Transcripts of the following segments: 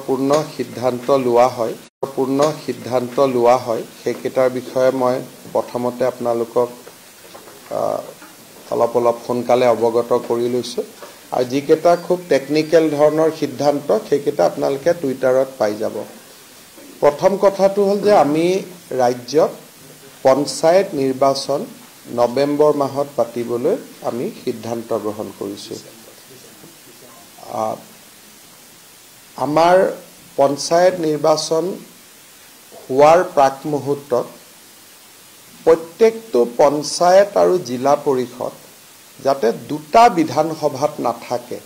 পূৰ্ণ সিদ্ধান্ত লোৱা হয় সেইকেইটাৰ বিষয়ে মই প্ৰথমতে আপোনালোকক অলপ সোনকালে অৱগত কৰি লৈছো আৰু যিকেইটা খুব টেকনিক্যাল ধৰণৰ সিদ্ধান্ত সেইকেইটা আপোনালোকে টুইটাৰত পাই যাব। প্ৰথম কথাটো হ'ল যে আমি ৰাজ্যত পঞ্চায়ত নিৰ্বাচন নৱেম্বৰ মাহত পাতিবলৈ আমি সিদ্ধান্ত গ্ৰহণ কৰিছো। আমাৰ পঞ্চায়ত নিৰ্বাচন হোৱাৰ প্ৰাক মুহূৰ্তত প্ৰত্যেকটো পঞ্চায়ত আৰু জিলা পৰিষদ যাতে দুটা বিধানসভাত নাথাকে।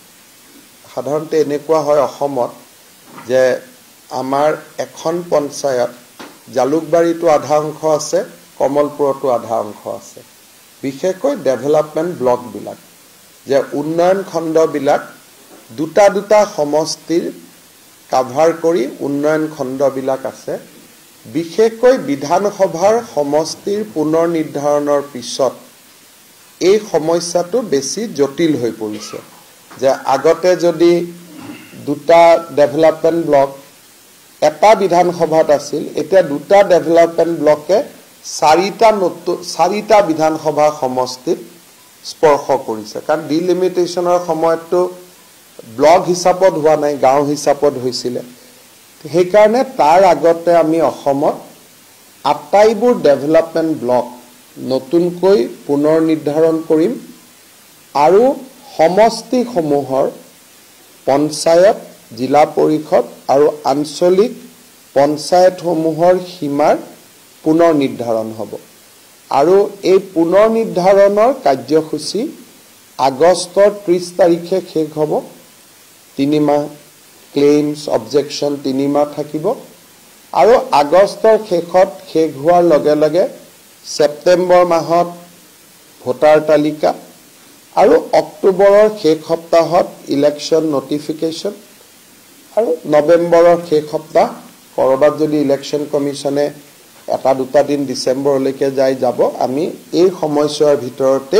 সাধাৰণতে এনেকুৱা হয় অসমত যে আমাৰ এখন পঞ্চায়ত জালুকবাৰীটো আধা অংশ আছে, কমলপুৰতো আধা অংশ আছে। বিশেষকৈ ডেভেলপমেণ্ট ব্লকবিলাক যে উন্নয়ন খণ্ডবিলাক দুটা সমষ্টিৰ কাভাৰ কৰি উন্নয়ন খণ্ডবিলাক আছে। বিশেষকৈ বিধানসভাৰ সমষ্টিৰ পুনৰ নিৰ্ধাৰণৰ পিছত এই সমস্যাটো বেছি জটিল হৈ পৰিছে যে আগতে যদি দুটা ডেভেলপমেণ্ট ব্লক এটা বিধানসভাত আছিল, এতিয়া দুটা ডেভেলপমেণ্ট ব্লকে চাৰিটা বিধানসভা সমষ্টিত স্পৰ্শ কৰিছে। কাৰণ ডিলিমিটেশ্যনৰ সময়ততো ব্লক হিচাপত হোৱা নাই, গাঁও হিচাপত হৈছিলে। সেইকাৰণে তাৰ আগতে আমি অসমত আটাইবোৰ ডেভেলপমেণ্ট ব্লক নতুনকৈ পুনৰ নিৰ্ধাৰণ কৰিম আৰু সমষ্টিসমূহৰ পঞ্চায়ত, জিলা পৰিষদ আৰু আঞ্চলিক পঞ্চায়তসমূহৰ সীমাৰ পুনৰ নিৰ্ধাৰণ হ'ব। আৰু এই পুনৰ নিৰ্ধাৰণৰ কাৰ্যসূচী আগষ্টৰ 30 তাৰিখে শেষ হ'ব। 3 মাহ ক্লেইমছ অবজেকশ্যন 3 মাহ থাকিব আৰু আগষ্টৰ শেষত শেষ হোৱাৰ লগে লগে ছেপ্টেম্বৰ মাহত ভোটাৰ তালিকা আৰু অক্টোবৰৰ শেষ সপ্তাহত ইলেকশ্যন নটিফিকেশ্যন আৰু নৱেম্বৰৰ শেষ সপ্তাহ কৰবাত যদি ইলেকশ্যন কমিশ্যনে 1-2 দিন ডিচেম্বৰলৈকে যাব। আমি এই সময়ছোৱাৰ ভিতৰতে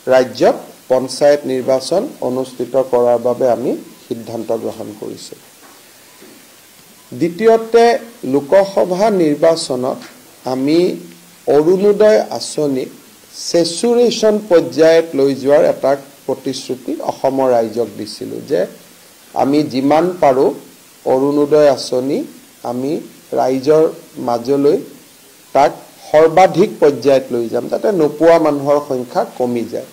ৰাজ্যত পঞ্চায়ত নিৰ্বাচন অনুষ্ঠিত কৰাৰ বাবে আমি সিদ্ধান্ত গ্ৰহণ কৰিছো। দ্বিতীয়তে লোকসভা নিৰ্বাচনত আমি অৰুণোদয় আঁচনি সেচুৰেশ্যন পৰ্যায়ত লৈ যোৱাৰ এটা প্ৰতিশ্ৰুতি অসমৰ ৰাইজক দিছিলোঁ যে আমি যিমান পাৰোঁ অৰুণোদয় আঁচনি আমি ৰাইজৰ মাজলৈ তাক সৰ্বাধিক পৰ্যায়ত লৈ যাম যাতে নোপোৱা মানুহৰ সংখ্যা কমি যায়।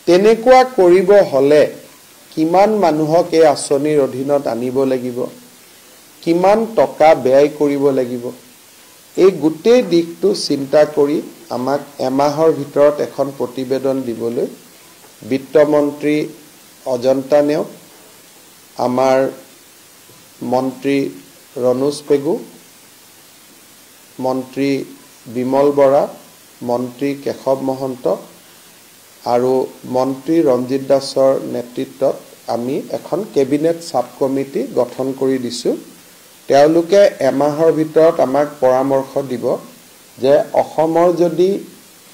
তেনেকুৱা কৰিব হ'লে কিমান মানুহক এই আঁচনিৰ অধীনত আনিব লাগিব, কিমান টকা ব্যয় কৰিব লাগিব, এই গোটেই দিশটো চিন্তা কৰি আমাক এমাহৰ ভিতৰত এখন প্ৰতিবেদন দিবলৈ বিত্তমন্ত্ৰী অজন্তা নেওগ, আমাৰ মন্ত্ৰী ৰণোজ পেগু, মন্ত্ৰী বিমল বৰা, মন্ত্ৰী কেশৱ মহন্ত আৰু মন্ত্ৰী ৰঞ্জিত দাসৰ নেতৃত্বত আমি এখন কেবিনেট সাব কমিটি গঠন কৰি দিছোঁ। তেওঁলোকে এমাহৰ ভিতৰত আমাক পৰামৰ্শ দিব যে অসমৰ যদি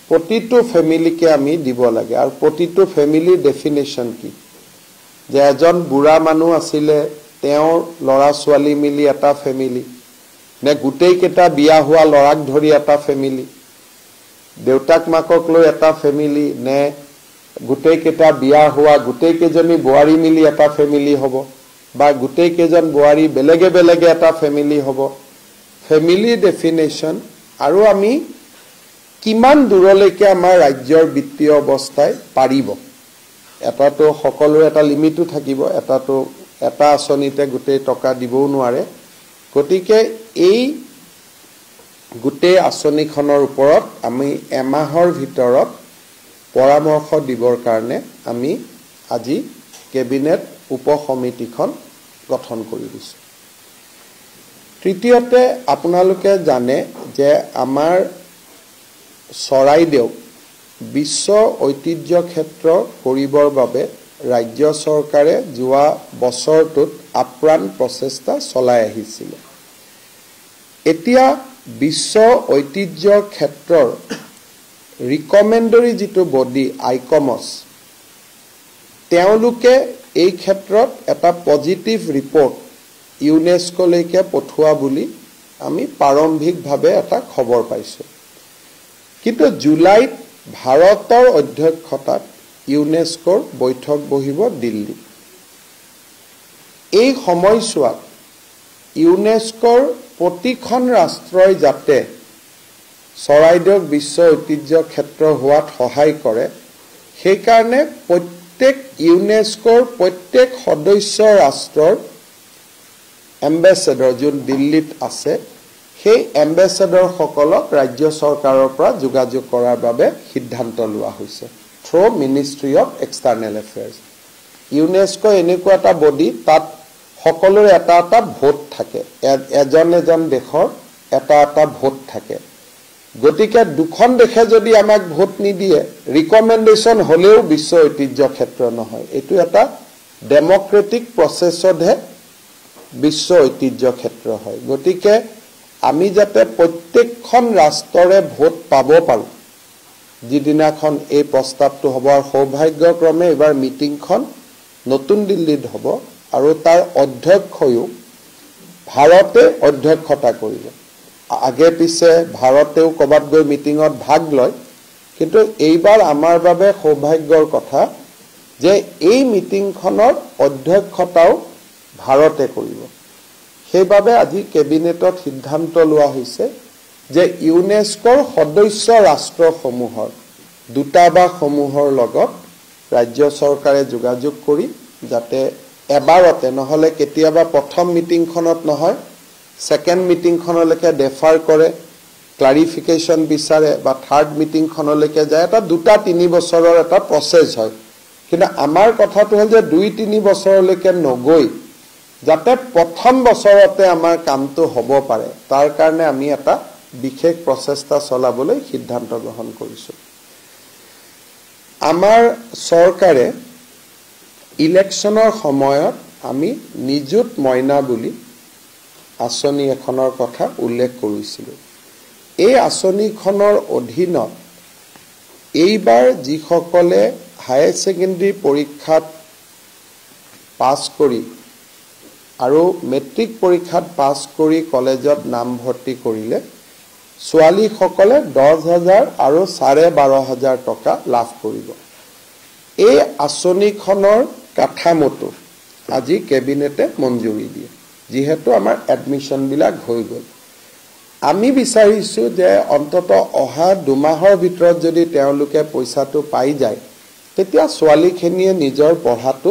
প্ৰতিটো ফেমিলিকে আমি দিব লাগে আৰু প্ৰতিটো ফেমিলিৰ ডেফিনেশ্যন কি, যে এজন বুঢ়া মানুহ আছিলে তেওঁৰ ল'ৰা ছোৱালী মিলি এটা ফেমিলি, নে গোটেইকেইটা বিয়া হোৱা ল'ৰাক ধৰি এটা ফেমিলি, দেউতাক মাকক লৈ এটা ফেমিলি, নে গোটেইকেইটা বিয়া হোৱা গোটেইকেইজনী বোৱাৰী মিলি এটা ফেমিলি হ'ব বা গোটেইকেইজন বোৱাৰী বেলেগে বেলেগে এটা ফেমিলি হ'ব। ফেমিলি ডেফিনেশ্যন আৰু আমি কিমান দূৰলৈকে আমাৰ ৰাজ্যৰ বিত্তীয় অৱস্থাই পাৰিব, এটাতো সকলোৰে এটা লিমিটো থাকিব, এটা আঁচনিতে গোটেই টকা দিবও নোৱাৰে। গতিকে এই গোটেই আঁচনিখনৰ ওপৰত আমি এমাহৰ ভিতৰত পৰামৰ্শ দিবৰ কাৰণে আমি আজি কেবিনেট উপসমিতিখন গঠন কৰি দিছোঁ। তৃতীয়তে আপোনালোকে জানে যে আমাৰ চৰাইদেউ বিশ্ব ঐতিহ্য ক্ষেত্ৰ কৰিবৰ বাবে ৰাজ্য চৰকাৰে যোৱা বছৰটোত আপ্ৰাণ প্ৰচেষ্টা চলাই আহিছিল। এতিয়া বিশ্ব ঐতিহ্য ক্ষেত্ৰৰ ৰিকমেণ্ডৰী যিটো বডি আইকমছ, তেওঁলোকে এই ক্ষেত্ৰত এটা পজিটিভ ৰিপৰ্ট ইউনেস্কোলৈকে পঠোৱা বুলি আমি প্ৰাৰম্ভিকভাৱে এটা খবৰ পাইছোঁ। কিন্তু জুলাইত ভাৰতৰ অধ্যক্ষতাত ইউনেস্কোৰ বৈঠক বহিব দিল্লীত। এই সময়ছোৱাত ইউনেস্কোৰ প্ৰতিখন ৰাষ্ট্ৰই যাতে চৰাইদেউক বিশ্ব ঐতিহ্য ক্ষেত্ৰ হোৱাত সহায় কৰে, সেইকাৰণে প্ৰত্যেক ইউনেস্কোৰ প্ৰত্যেক সদস্য ৰাষ্ট্ৰৰ এম্বেচেডৰ যোন দিল্লীত আছে, সেই এম্বেচেডৰসকলক ৰাজ্য চৰকাৰৰ পৰা যোগাযোগ কৰাৰ বাবে সিদ্ধান্ত লোৱা হৈছে through ministry of external affairs. UNESCO এনেকুৱা এটা বডি, তাত সকলোৰে এটা এটা ভোট থাকে, এজন এজন দেশৰ এটা এটা ভোট থাকে। গতিকে দুখন দেশে যদি আমাক ভোট নিদিয়ে, ৰিকমেণ্ডেশ্যন হ'লেও বিশ্ব ঐতিহ্য ক্ষেত্ৰ নহয়। এইটো এটা ডেমক্ৰেটিক প্ৰচেছতহে বিশ্ব ঐতিহ্য ক্ষেত্ৰ হয়। গতিকে আমি যাতে প্ৰত্যেকখন ৰাষ্ট্ৰৰে ভোট পাব পাৰোঁ, যিদিনাখন এই প্ৰস্তাৱটো হ'ব, আৰু সৌভাগ্যক্ৰমে এইবাৰ মিটিংখন নতুন দিল্লীত হ'ব, আৰু তাৰ অধ্যক্ষয়ো ভাৰতে অধ্যক্ষতা কৰিব। আগে পিছে ভাৰতেও ক'ৰবাত গৈ মিটিঙত ভাগ লয়, কিন্তু এইবাৰ আমাৰ বাবে সৌভাগ্যৰ কথা যে এই মিটিংখনৰ অধ্যক্ষতাও ভাৰতে কৰিব। সেইবাবে আজি কেবিনেটত সিদ্ধান্ত লোৱা হৈছে যে ইউনেস্কোৰ সদস্য ৰাষ্ট্ৰসমূহৰ দূতাবাসসমূহৰ লগত ৰাজ্য চৰকাৰে যোগাযোগ কৰি যাতে এবাৰতে, নহ'লে কেতিয়াবা প্ৰথম মিটিংখনত নহয়, ছেকেণ্ড মিটিংখনলৈকে ডেফাৰ কৰে, ক্লাৰিফিকেশ্যন বিচাৰে, বা থাৰ্ড মিটিংখনলৈকে যায়। এটা 2-3 বছৰৰ এটা প্ৰচেছ হয়। কিন্তু আমাৰ কথাটো হ'ল যে 2-3 বছৰলৈকে নগৈ যাতে প্ৰথম বছৰতে আমাৰ কামটো হ'ব পাৰে, তাৰ কাৰণে আমি এটা বিশেষ প্ৰচেষ্টা চলাবলৈ সিদ্ধান্ত গ্ৰহণ কৰিছোঁ। আমাৰ চৰকাৰে ইলেকশ্যনৰ সময়ত আমি নিযুত মইনা বুলি আঁচনি এখনৰ কথা উল্লেখ কৰিছিলোঁ। এই আঁচনিখনৰ অধীনত এইবাৰ যিসকলে হায়াৰ ছেকেণ্ডেৰী পৰীক্ষাত পাছ কৰি আৰু মেট্ৰিক পৰীক্ষাত পাছ কৰি কলেজত নামভৰ্তি কৰিলে, ছোৱালীসকলে 10,000 আৰু 12,500 টকা লাভ কৰিব। এই আঁচনিখনৰ কাঠামোটো আজি কেবিনেটে মঞ্জুৰি দিয়ে, যিহেতু আমাৰ এডমিশ্যনবিলাক হৈ গ'ল। আমি বিচাৰিছোঁ যে অন্তত অহা 2 মাহৰ ভিতৰত যদি তেওঁলোকে পইচাটো পাই যায়, তেতিয়া ছোৱালীখিনিয়ে নিজৰ পঢ়াটো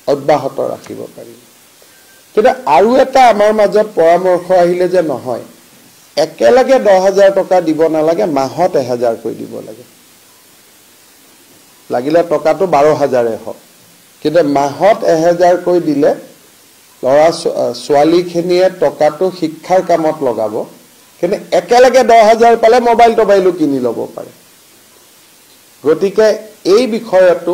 অব্যাহত ৰাখিব পাৰিব। কিন্তু আৰু এটা আমাৰ মাজত পৰামৰ্শ আহিলে যে নহয়, একেলগে 10,000 টকা দিব নালাগে, মাহত 1,000 কৈ দিব লাগে। লাগিলে টকাটো 12,000 হওক, কিন্তু মাহত 1,000 কৈ দিলে ছোৱালীখিনিয়ে টকাটো শিক্ষাৰ কামত লগাব, কিন্তু একেলগে 10,000 পালে মোবাইলো কিনি ল'ব পাৰে। গতিকে এই বিষয়টো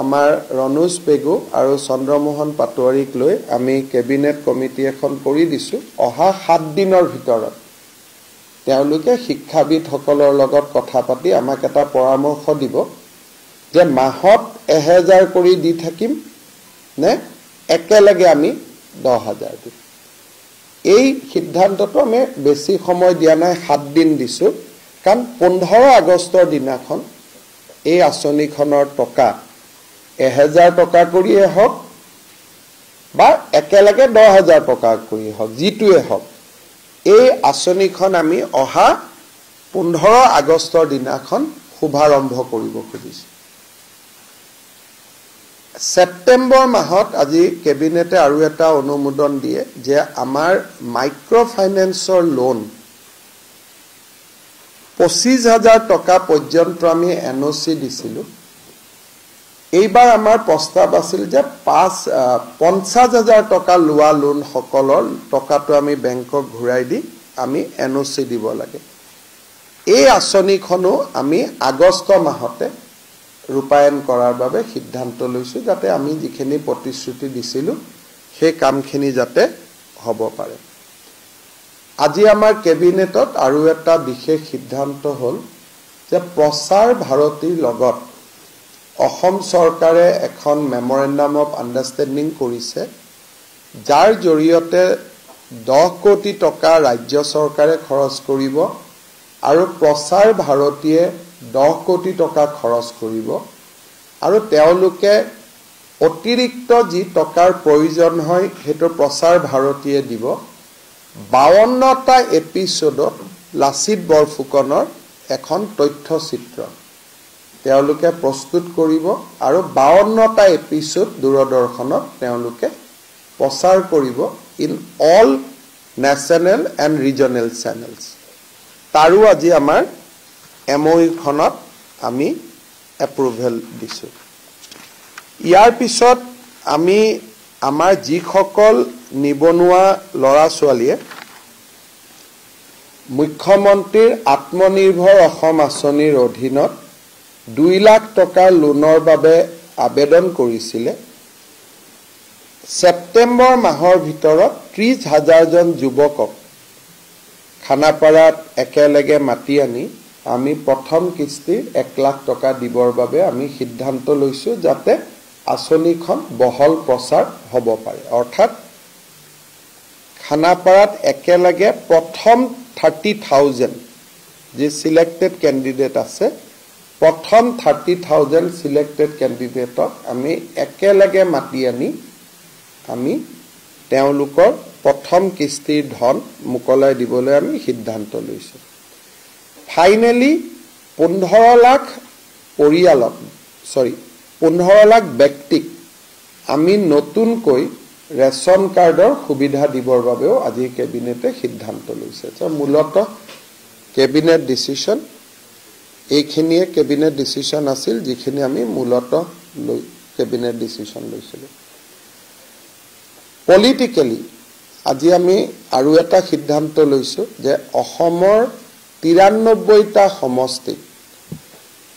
আমাৰ ৰণোজ পেগু আৰু চন্দ্ৰমোহন পাটোৱাৰীক লৈ আমি কেবিনেট কমিটি এখন কৰি দিছোঁ। অহা 7 দিনৰ ভিতৰত তেওঁলোকে শিক্ষাবিদসকলৰ লগত কথা পাতি আমাক এটা পৰামৰ্শ দিব যে মাহত 1,000 কৰি দি থাকিম নে একেলগে আমি 10,000 দিম। এই সিদ্ধান্তটো আমি বেছি সময় দিয়া নাই, 7 দিন দিছোঁ, কাৰণ 15 আগষ্টৰ দিনাখন এই আঁচনিখনৰ টকা 1,000 টকা কৰিয়ে হওক বা একেলগে 10,000 টকা কৰিয়ে হওক, যিটোৱে হওক, এই আঁচনিখন আমি অহা 15 আগষ্টৰ দিনাখন শুভাৰম্ভ কৰিব খুজিছোঁ। ছেপ্টেম্বৰ মাহত আজি কেবিনেটে আৰু এটা অনুমোদন দিয়ে যে আমাৰ মাইক্ৰ' ফাইনেন্সৰ লোন 25,000 টকা পৰ্যন্ত আমি NOC দিছিলোঁ। এইবাৰ আমাৰ প্ৰস্তাৱ আছিল যে 50,000 টকা লোৱা লোনসকলৰ টকাটো আমি বেংকক ঘূৰাই দি আমি NOC দিব লাগে। এই আঁচনিখনো আমি আগষ্ট মাহতে ৰূপায়ণ কৰাৰ বাবে সিদ্ধান্ত লৈছোঁ, যাতে আমি যিখিনি প্ৰতিশ্ৰুতি দিছিলোঁ সেই কামখিনি যাতে হ'ব পাৰে। আজি আমাৰ কেবিনেটত আৰু এটা বিশেষ সিদ্ধান্ত হ'ল যে প্ৰচাৰ ভাৰতীৰ লগত অসম চৰকাৰে এখন মেমৰেণ্ডাম অফ আণ্ডাৰষ্টেণ্ডিং কৰিছে যাৰ জৰিয়তে 10 কোটি টকা ৰাজ্য চৰকাৰে খৰচ কৰিব আৰু প্ৰচাৰ ভাৰতীয়ে 10 কোটি টকা খৰচ কৰিব আৰু তেওঁলোকে অতিৰিক্ত যি টকাৰ প্ৰয়োজন হয় হেতু প্ৰচাৰ ভাৰতীয়ে দিব 52টা এপিসোডত লাচিত বৰফুকনৰ এখন তথ্যচিত্ৰ তেওঁলোকে প্ৰস্তুত কৰিব আৰু 52টা এপিসোড দূৰদৰ্শনত তেওঁলোকে প্ৰচাৰ কৰিব in all national and regional channels তাৰো আজি আমাৰ এমঅইউ খনত আমি এপ্ৰুভেল দিছো ইয়াৰ পিছত আমি আমাৰ যিসকল নিবনুৱা লৰা ছোৱালীয়ে মুখ্যমন্ত্ৰীৰ আত্মনিৰ্ভৰ অসম আঁচনিৰ অধীনত 2 লাখ টকাৰ লোনৰ বাবে আবেদন কৰিছিলে সেপ্টেম্বৰ মাহৰ ভিতৰত 30,000 জন যুৱকক খানাপাৰাত একেলগে মাতি আনি আমি প্ৰথম কিস্তিৰ 1 লাখ টকা দিবৰ বাবে আমি সিদ্ধান্ত লৈছো যাতে আঁচনিখন বহল প্ৰচাৰ হ'ব পাৰে অৰ্থাৎ খানাপাৰাত একেলগে প্ৰথম 30,000 যে সিলেক্টেড ক্যান্ডিডেট আছে প্ৰথম 30,000 সিলেক্টেড ক্যান্ডিডেটক আমি একেলগে মাতি আনি আমি তেওঁলোকৰ প্ৰথম কিস্তিৰ ধন মুকলাই দিবলৈ আমি সিদ্ধান্ত লৈছো ফাইনালি 15 লাখ পৰিয়ালক 15 লাখ ব্যক্তিক আমি নতুনকৈ ৰেশন কাৰ্ডৰ সুবিধা দিবৰ বাবেও আজি কেবিনেটে সিদ্ধান্ত লৈছে মূলতঃ কেবিনেট ডিসিশন এইখিনিয়ে কেবিনেট ডিসিশন আছিল যিখিনি আমি মূলতঃ কেবিনেট ডিসিশন লৈছিল পলিটিক্যালি আজি আমি আৰু এটা সিদ্ধান্ত লৈছো যে অসমৰ 93টা সমষ্টি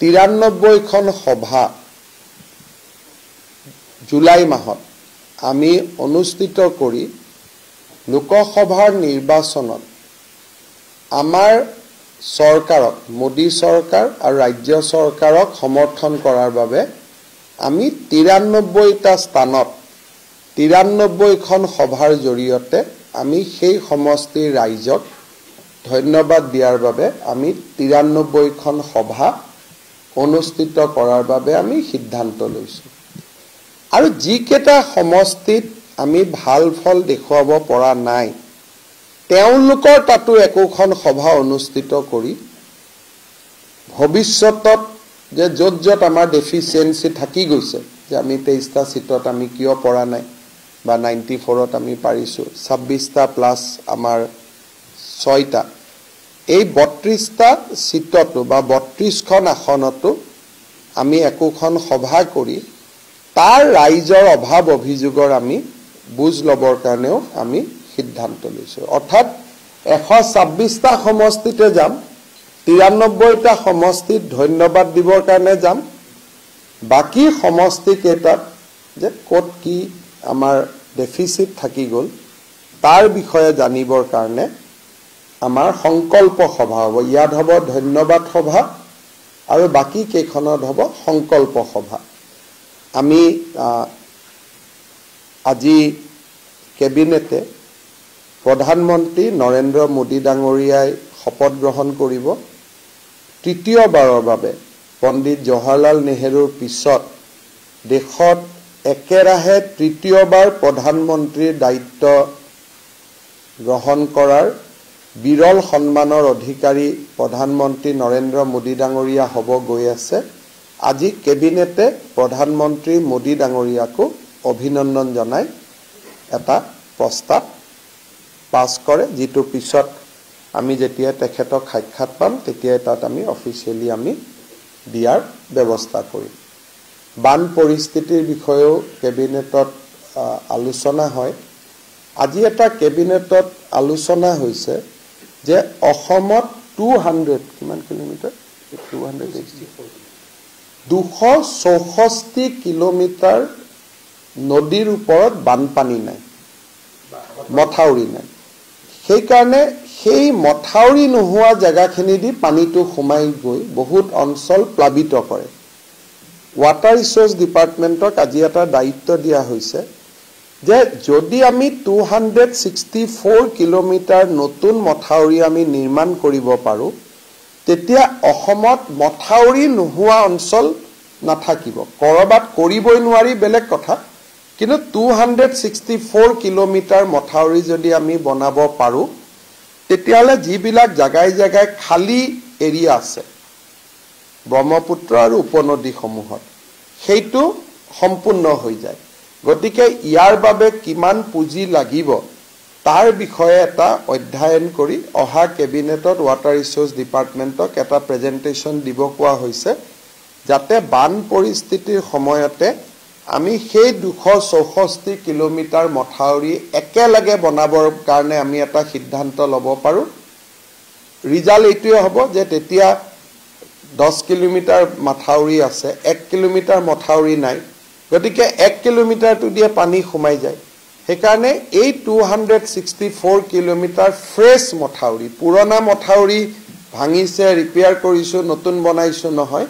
93খন সভা জুলাই মাহত আমি অনুষ্ঠিত কৰি লোকসভাৰ নিৰ্বাচনত আমাৰ চৰকাৰক মোদী চৰকাৰ আৰু ৰাজ্য চৰকাৰক সমৰ্থন কৰাৰ বাবে আমি 93টা স্থানত 93খন সভাৰ জৰিয়তে আমি সেই সমষ্টিৰ ৰাইজক ধন্যবাদ দিয়াৰ বাবে আমি 93খন সভা অনুষ্ঠিত কৰাৰ বাবে আমি সিদ্ধান্ত লৈছো আৰু যিকেটা সমষ্টিত আমি ভাল ফল দেখুৱাব পৰা নাই তেওঁলোকৰ তাতো একোখন সভা অনুষ্ঠিত কৰি ভৱিষ্যতত যে যত আমাৰ ডেফিচিয়েন্সি থাকি গৈছে যে আমি 23টা সিটত আমি কিয় পৰা নাই বা 94ত আমি পাৰিছো 26টা প্লাস আমাৰ 6টা এই 32টা সিটতো বা 32খন আসনতো আমি একোখন সভা কৰি তাৰ ৰাইজৰ অভাৱ অভিযোগৰ আমি বুজ লবৰ কাৰণেও আমি সিদ্ধান্ত লৈছো অৰ্থাৎ 126টা সমষ্টিতে যাম 93টা সমষ্টিত ধন্যবাদ দিবৰ কাৰণে যাম বাকি সমষ্টি কেইটাত যে কোট কি আমাৰ ডেফিসিট থাকি গল তাৰ বিষয়ে জানিবৰ কাৰণে আমাৰ সংকল্প সভা হ'ব ইয়াত হ'ব ধন্যবাদ সভা আৰু বাকি কেইখনত হ'ব সংকল্প সভা আমি আজি কেবিনেটে প্ৰধানমন্ত্ৰী নৰেন্দ্ৰ মোদী ডাঙৰীয়াই শপত গ্ৰহণ কৰিব তৃতীয়বাৰৰ বাবে পণ্ডিত জৱাহৰলাল নেহৰুৰ পিছত দেশত একেৰাহে তৃতীয়বাৰ প্ৰধানমন্ত্ৰীৰ দায়িত্ব গ্ৰহণ কৰাৰ বিৰল সন্মানৰ অধিকাৰী প্ৰধানমন্ত্ৰী নৰেন্দ্ৰ মোদী ডাঙৰীয়া হ'ব গৈ আছে আজি কেবিনেটে প্ৰধানমন্ত্ৰী মোদী ডাঙৰীয়াকো অভিনন্দন জনাই এটা প্ৰস্তাৱ পাস কৰে যেটো পিছত আমি যেতিয়া তেখেতক সাক্ষাৎ পাম তেতিয়া তাত আমি অফিচিয়ালি আমি দিয়াৰ ব্যৱস্থা কৰিম বান পৰিস্থিতিৰ বিষয়েও কেবিনেটত আলোচনা হয় আজি এটা কেবিনেটত আলোচনা হৈছে যে অসমত 200 কিমান কিলোমিটাৰ 264 কিলোমিটাৰ নদীৰ ওপৰত বানপানী নাই মথাউৰি নাই সেই কাৰণে সেই মথাউৰি নোহোৱা জায়গাখিনি দি পানীটো সোমাই গৈ বহুত অঞ্চল প্লাবিত কৰে ওয়াটাৰ ৰিসোৰ্স ডিপাৰ্টমেন্টক আজি এটা দায়িত্ব দিয়া হৈছে যে যদি আমি 264 কিলোমিটাৰ নতুন মথাউৰি আমি নিৰ্মাণ কৰিব পাৰো তেতিয়া অসমত মথাউৰি নোহোৱা অঞ্চল নাথাকিব কৰবাত কৰিবই নোৱাৰি বেলেগ কথা কিন্তু 264 কিলোমিটাৰ মথাউৰি যদি আমি বনাব পাৰো তেতিয়ালে যিবিলাক জাগাই জাগাই খালি এৰিয়া আছে ব্ৰহ্মপুত্ৰ আৰু উপনদী সমূহত সেইটো সম্পূৰ্ণ হৈ যায় গতিকে ইয়াৰ বাবে কিমান পুঁজি লাগিব তাৰ বিষয়ে এটা অধ্যয়ন কৰি অহা কেবিনেটত ওয়াটাৰ ৰিসোৰ্স ডিপাৰ্টমেন্টক এটা প্ৰেজেন্টেশন দিব কোৱা হৈছে যাতে বান পৰিস্থিতিৰ সময়তে আমি সেই 264 কিলোমিটাৰ মথাউৰি একেলগে বনাবৰ কাৰণে আমি এটা সিদ্ধান্ত ল'ব পাৰো ৰিজাল্ট এইটোৱে হ'ব যে তেতিয়া 10 কিলোমিটাৰ মথাউৰি আছে 1 কিলোমিটাৰ মথাউৰি নাই গতিকে 1 কিলোমিটাৰটো দিয়ে পানী সোমাই যায় সেইকাৰণে এই 264 কিলোমিটাৰ ফ্ৰেশ মথাউৰি পুৰণা মথাউৰি ভাঙিছে ৰিপেয়াৰ কৰিছো নতুন বনাইছো নহয়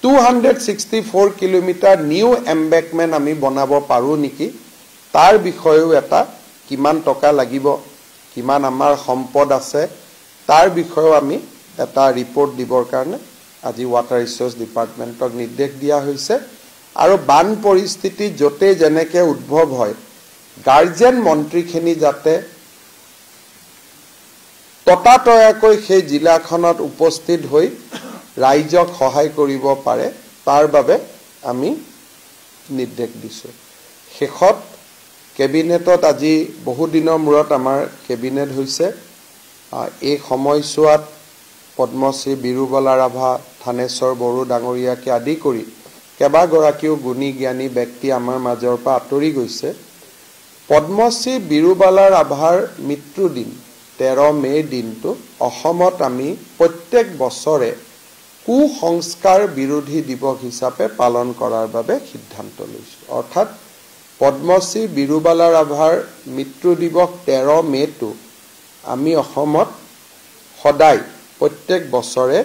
264 কিলোমিটাৰ নিউ এম্বেকমেন্ট আমি বনাব পাৰো নেকি তাৰ বিষয়েও এটা কিমান টকা লাগিব কিমান আমাৰ সম্পদ আছে তাৰ বিষয়েও আমি এটা ৰিপৰ্ট দিবৰ কাৰণে আজি ওয়াটাৰ ৰিসোৰ্স ডিপাৰ্টমেন্টক নিৰ্দেশ দিয়া হৈছে আৰু বান পৰিস্থিতি যতে যেনেকে উদ্ভৱ হয় গাৰ্জেন মন্ত্ৰীখিনি যাতে ততাতয়াকৈ সেই জিলাখনত উপস্থিত হৈ ৰাইজক সহায় কৰিব পাৰে তাৰ বাবে আমি নিৰ্দেশ দিছো শেষত কেবিনেটত আজি বহু দিনৰ মূৰত আমাৰ কেবিনেট হৈছে এই সময়ছোৱাত পদ্মশ্ৰী বিৰুবালা ৰাভা থানেশ্বৰ বড়ো ডাঙৰীয়াকে আদি কৰি কেবাগৰাকীও গুণী জ্ঞানী ব্যক্তি আমাৰ মাজৰ পৰা আঁতৰি গৈছে পদ্মশ্ৰী বিৰুবালা ৰাভাৰ মৃত্যু দিন 13 মে দিনটো অসমত আমি প্ৰত্যেক বছৰে কুসংস্কাৰ বিৰোধী দিৱস হিচাপে পালন কৰাৰ বাবে সিদ্ধান্ত লৈছো অৰ্থাৎ পদ্মশ্ৰী বিৰুবালা ৰাভাৰ মৃত্যু দিৱস 13 মেটো আমি অসমত সদায় প্ৰত্যেক বছৰে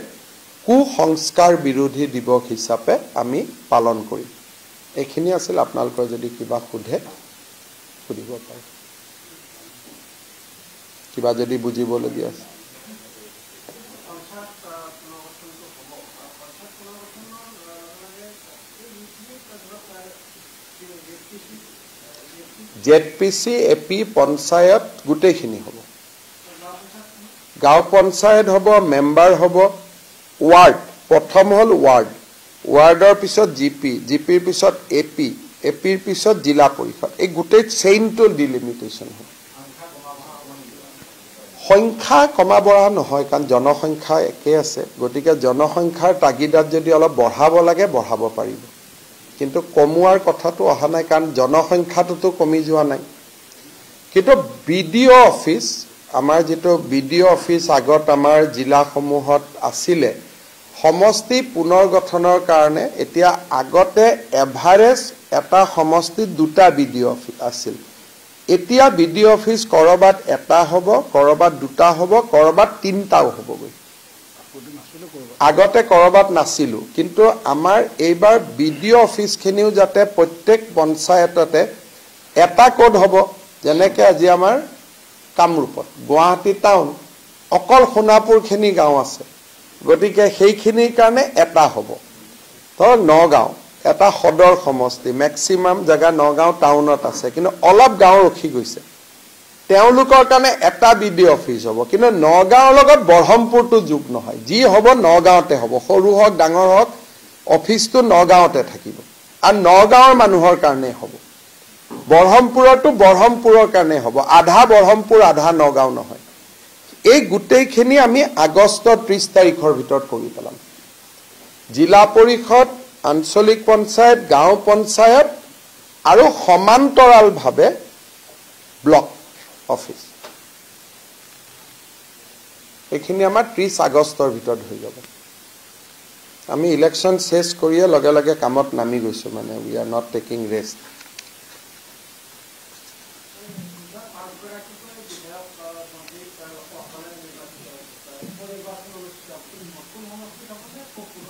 কুসংস্কাৰ বিৰোধী দিৱস হিচাপে আমি পালন কৰিম এইখিনি আছিল আপোনালোকৰ যদি কিবা সুধে সুধিব পাৰে কিবা যদি বুজিবলগীয়া আছে জেডপিসি এপি পঞ্চায়ত গুটেখিনি হ'ব গাঁও পঞ্চায়ত হ'ব মেম্বাৰ হ'ব ওয়াৰ্ড প্ৰথম হল ওয়াৰ্ডৰ পিছত জিপিৰ পিছত এপিৰ পিছত জিলা পৰিষদ এই গুটেই চেইনটো ডিলিমিটেশন হয় সংখ্যা কমা বঢ়া নহয় কাৰণ জনসংখ্যা একে আছে গতিকে জনসংখ্যাৰ তাগিদাত যদি অলপ বঢ়াব লাগে বঢ়াব পাৰিব কিন্তু কমোৱাৰ কথাটো অহা নাই কাৰণ জনসংখ্যাটো কমি যোৱা নাই কিন্তু বিডিও অফিস আমাৰ যেটো বিডিও অফিস আগত আমাৰ জিলাসমূহত আছিলে সমষ্টি পুনৰ্গঠনৰ কাৰণে এতিয়া আগতে এভাৰেজ এটা সমষ্টিত দুটা বিডিও অফিস আছিল এতিয়া বিডিও অফিস কৰবাত এটা হ'ব কৰবাত দুটা হ'ব কৰবাত তিনটাও হ'বগৈ আগতে কৰবাত নাছিলো কিন্তু আমাৰ এইবাৰ বিডিও অফিসখিনিও যাতে প্ৰত্যেক পঞ্চায়ততে এটা কোড হ'ব যেনেকৈ আজি আমাৰ কামৰূপত গুৱাহাটী টাউন অকল সোণাপুৰখিনি গাঁও আছে গতিকে সেইখিনিৰ কাৰণে এটা হ'ব তো নগাঁও এটা সদৰ সমষ্টি ম্যাক্সিমাম জায়গা নগাঁও টাউনত আছে কিন্তু অলপ গাঁও ৰখি গৈছে তেওঁলোকৰ কাৰণে এটা বিডিও অফিস হ'ব কিন্তু নগাঁওৰ লগত বৰহমপুৰটো যোগ নহয় যি হ'ব নগাঁওতে হ'ব সৰু হওক ডাঙৰ হওক অফিসটো নগাঁওতে থাকিব আৰু নগাঁওৰ মানুহৰ কাৰণে হ'ব বৰহমপুৰটো বৰহমপুৰৰ কাৰণে হ'ব আধা বৰহমপুৰ আধা নগাঁও নহয় এই গুটেইখিনি আমি আগষ্ট 30 তাৰিখৰ ভিতৰত কৰি পেলাম জিলা পৰিষদ আঞ্চলিক পঞ্চায়ত গাঁও পঞ্চায়ত আৰু সমান্তৰালভাৱে ব্লক অফিস এইখিনি আমাৰ 30 আগষ্টৰ ভিতৰত হৈ যাব আমি ইলেকশন শেষ কৰিয়ে লগে লগে কামত নামি গৈছো মানে we are not taking rest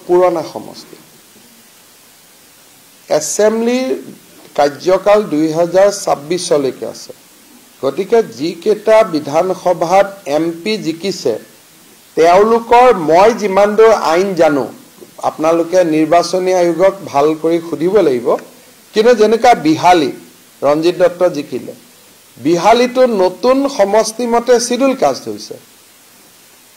পুৰণা সমষ্টি এছেম্বলি কাৰ্যকাল 2026 লৈকে আছে গতিকে যি কেটা বিধানসভাত এমপি জিকিছে তেওঁলোকৰ মই যিমান দূৰ আইন জানো আপোনালোকে নিৰ্বাচনী আয়োগক ভাল কৰি খুদিব লাগিব কিন্তু যেনেকা বিহালী ৰঞ্জিত দত্ত জিকিলে বিহালীটো নতুন সমষ্টি মতে শিডিউল কাষ্ট হৈছে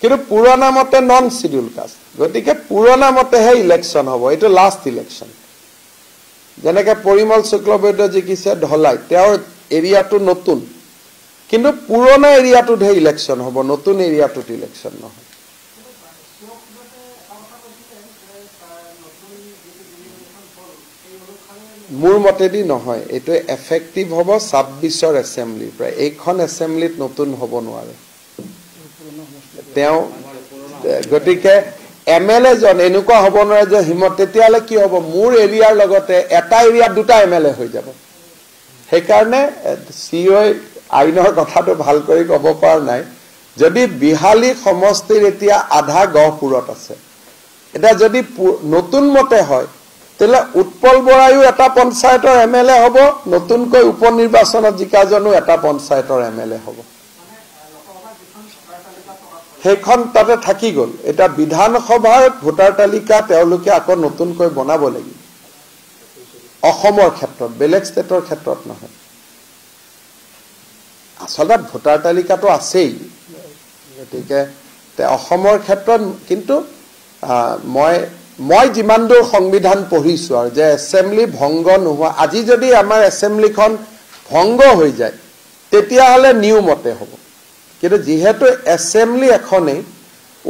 কিন্তু পুৰণা মতে নন শিডিউল কাষ্ট গতিকে পুৰণা মতেহে ইলেকশ্যন হ'ব এইটো লাষ্ট ইলেকশ্যন যেনেকে পৰিমল শুক্লবৈদ্য জিকিছে ঢলাই তেওঁৰ এৰিয়াটো নতুন কিন্তু পুৰণা এৰিয়াটোতহে ইলেকশ্যন হ'ব নতুন এৰিয়াটোত ইলেকশ্যন নহয় মোৰ মতেদি নহয় এইটো এফেক্টিভ হ'ব 26ৰ এছেম্বলি প্ৰায় এইখন এছেম্বলিত নতুন হ'ব নোৱাৰে তেওঁ গতিকে এমএলএ জন এনেকুৱা হ'ব নোৱাৰে যে হিমত তেতিয়ালে কি হ'ব মোৰ এৰিয়াৰ লগতে এটা এৰিয়াত দুটা এমএলএ হৈ যাব সেইকাৰণে সিও আইনৰ কথাটো ভাল কৰি ক'ব পৰা নাই যদি বিহালী সমষ্টিৰ এতিয়া আধা গহপুৰত আছে এটা যদি নতুন মতে হয় তেলে উৎপল বৰায়ো এটা পঞ্চায়তৰ এমএলএ হ'ব নতুনকৈ উপনিৰ্বাচনত জিকাজনো এটা পঞ্চায়তৰ এমএলএ হ'ব সেইখন তাতে থাকি গ'ল এটা বিধানসভাৰ ভোটাৰ তালিকা তেওঁলোকে আকৌ নতুনকৈ বনাব লাগিব অসমৰ ক্ষেত্ৰত বেলেগ ষ্টেটৰ ক্ষেত্ৰত নহয় আচলতে ভোটাৰ তালিকাটো আছেই গতিকে অসমৰ ক্ষেত্ৰত কিন্তু মই যিমান দূৰ সংবিধান পঢ়িছো আৰু যে এছেম্বলি ভংগ নোহোৱা আজি যদি আমাৰ এছেম্বলিখন ভংগ হৈ যায় তেতিয়াহ'লে নিউ মতে হ'ব কিন্তু যেহেতু এছেম্বলি এখনেই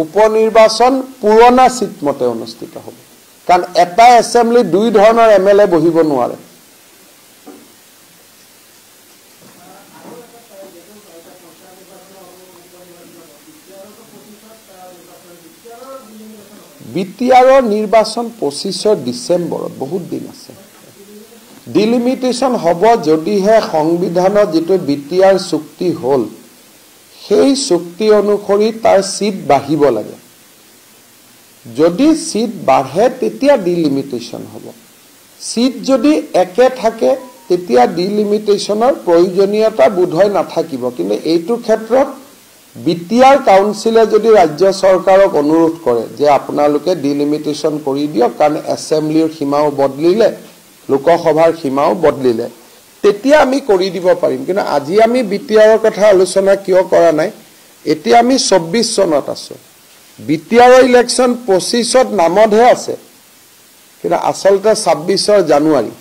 উপনিৰ্বাচন পুৰণা সিট মতে অনুষ্ঠিত হ'ব কাৰণ এটা এছেম্বলি দুই ধৰণৰ এমএলএ বহিব নোৱাৰে বিটিআৰৰ নিৰ্বাচন 25 ডিসেম্বৰত বহুত দিন আছে ডিলিমিটেশন হ'ব যদিহে সংবিধানত যেটো বিটিআৰ চুক্তি হ'ল সেই চুক্তি অনুসৰি তাৰ সিট বাঢ়িব লাগে যদি সিট বাঢ়ে তেতিয়া ডিলিমিটেশন হ'ব সিট যদি একে থাকে তেতিয়া ডিলিমিটেশনৰ প্ৰয়োজনীয়তা বোধহয় নাথাকিব কিন্তু এইটো ক্ষেত্ৰত বিটিআৰ কাউন্সিলে যদি ৰাজ্য চৰকাৰক অনুৰোধ কৰে যে আপোনালোকে ডিলিমিটেশন কৰি দিয়ক কাৰণ এছেম্বলিৰ সীমাও বদলিলে লোকসভাৰ সীমাও বদলিলে তেতিয়া আমি কৰি দিব পাৰিম কিন্তু আজি আমি বিটিআৰৰ কথা আলোচনা কিয় কৰা নাই এতিয়া আমি 24 চনত আছো বিটিআৰৰ ইলেকশ্যন 25ত নামতহে আছে কিন্তু আচলতে 26ৰ জানুৱাৰী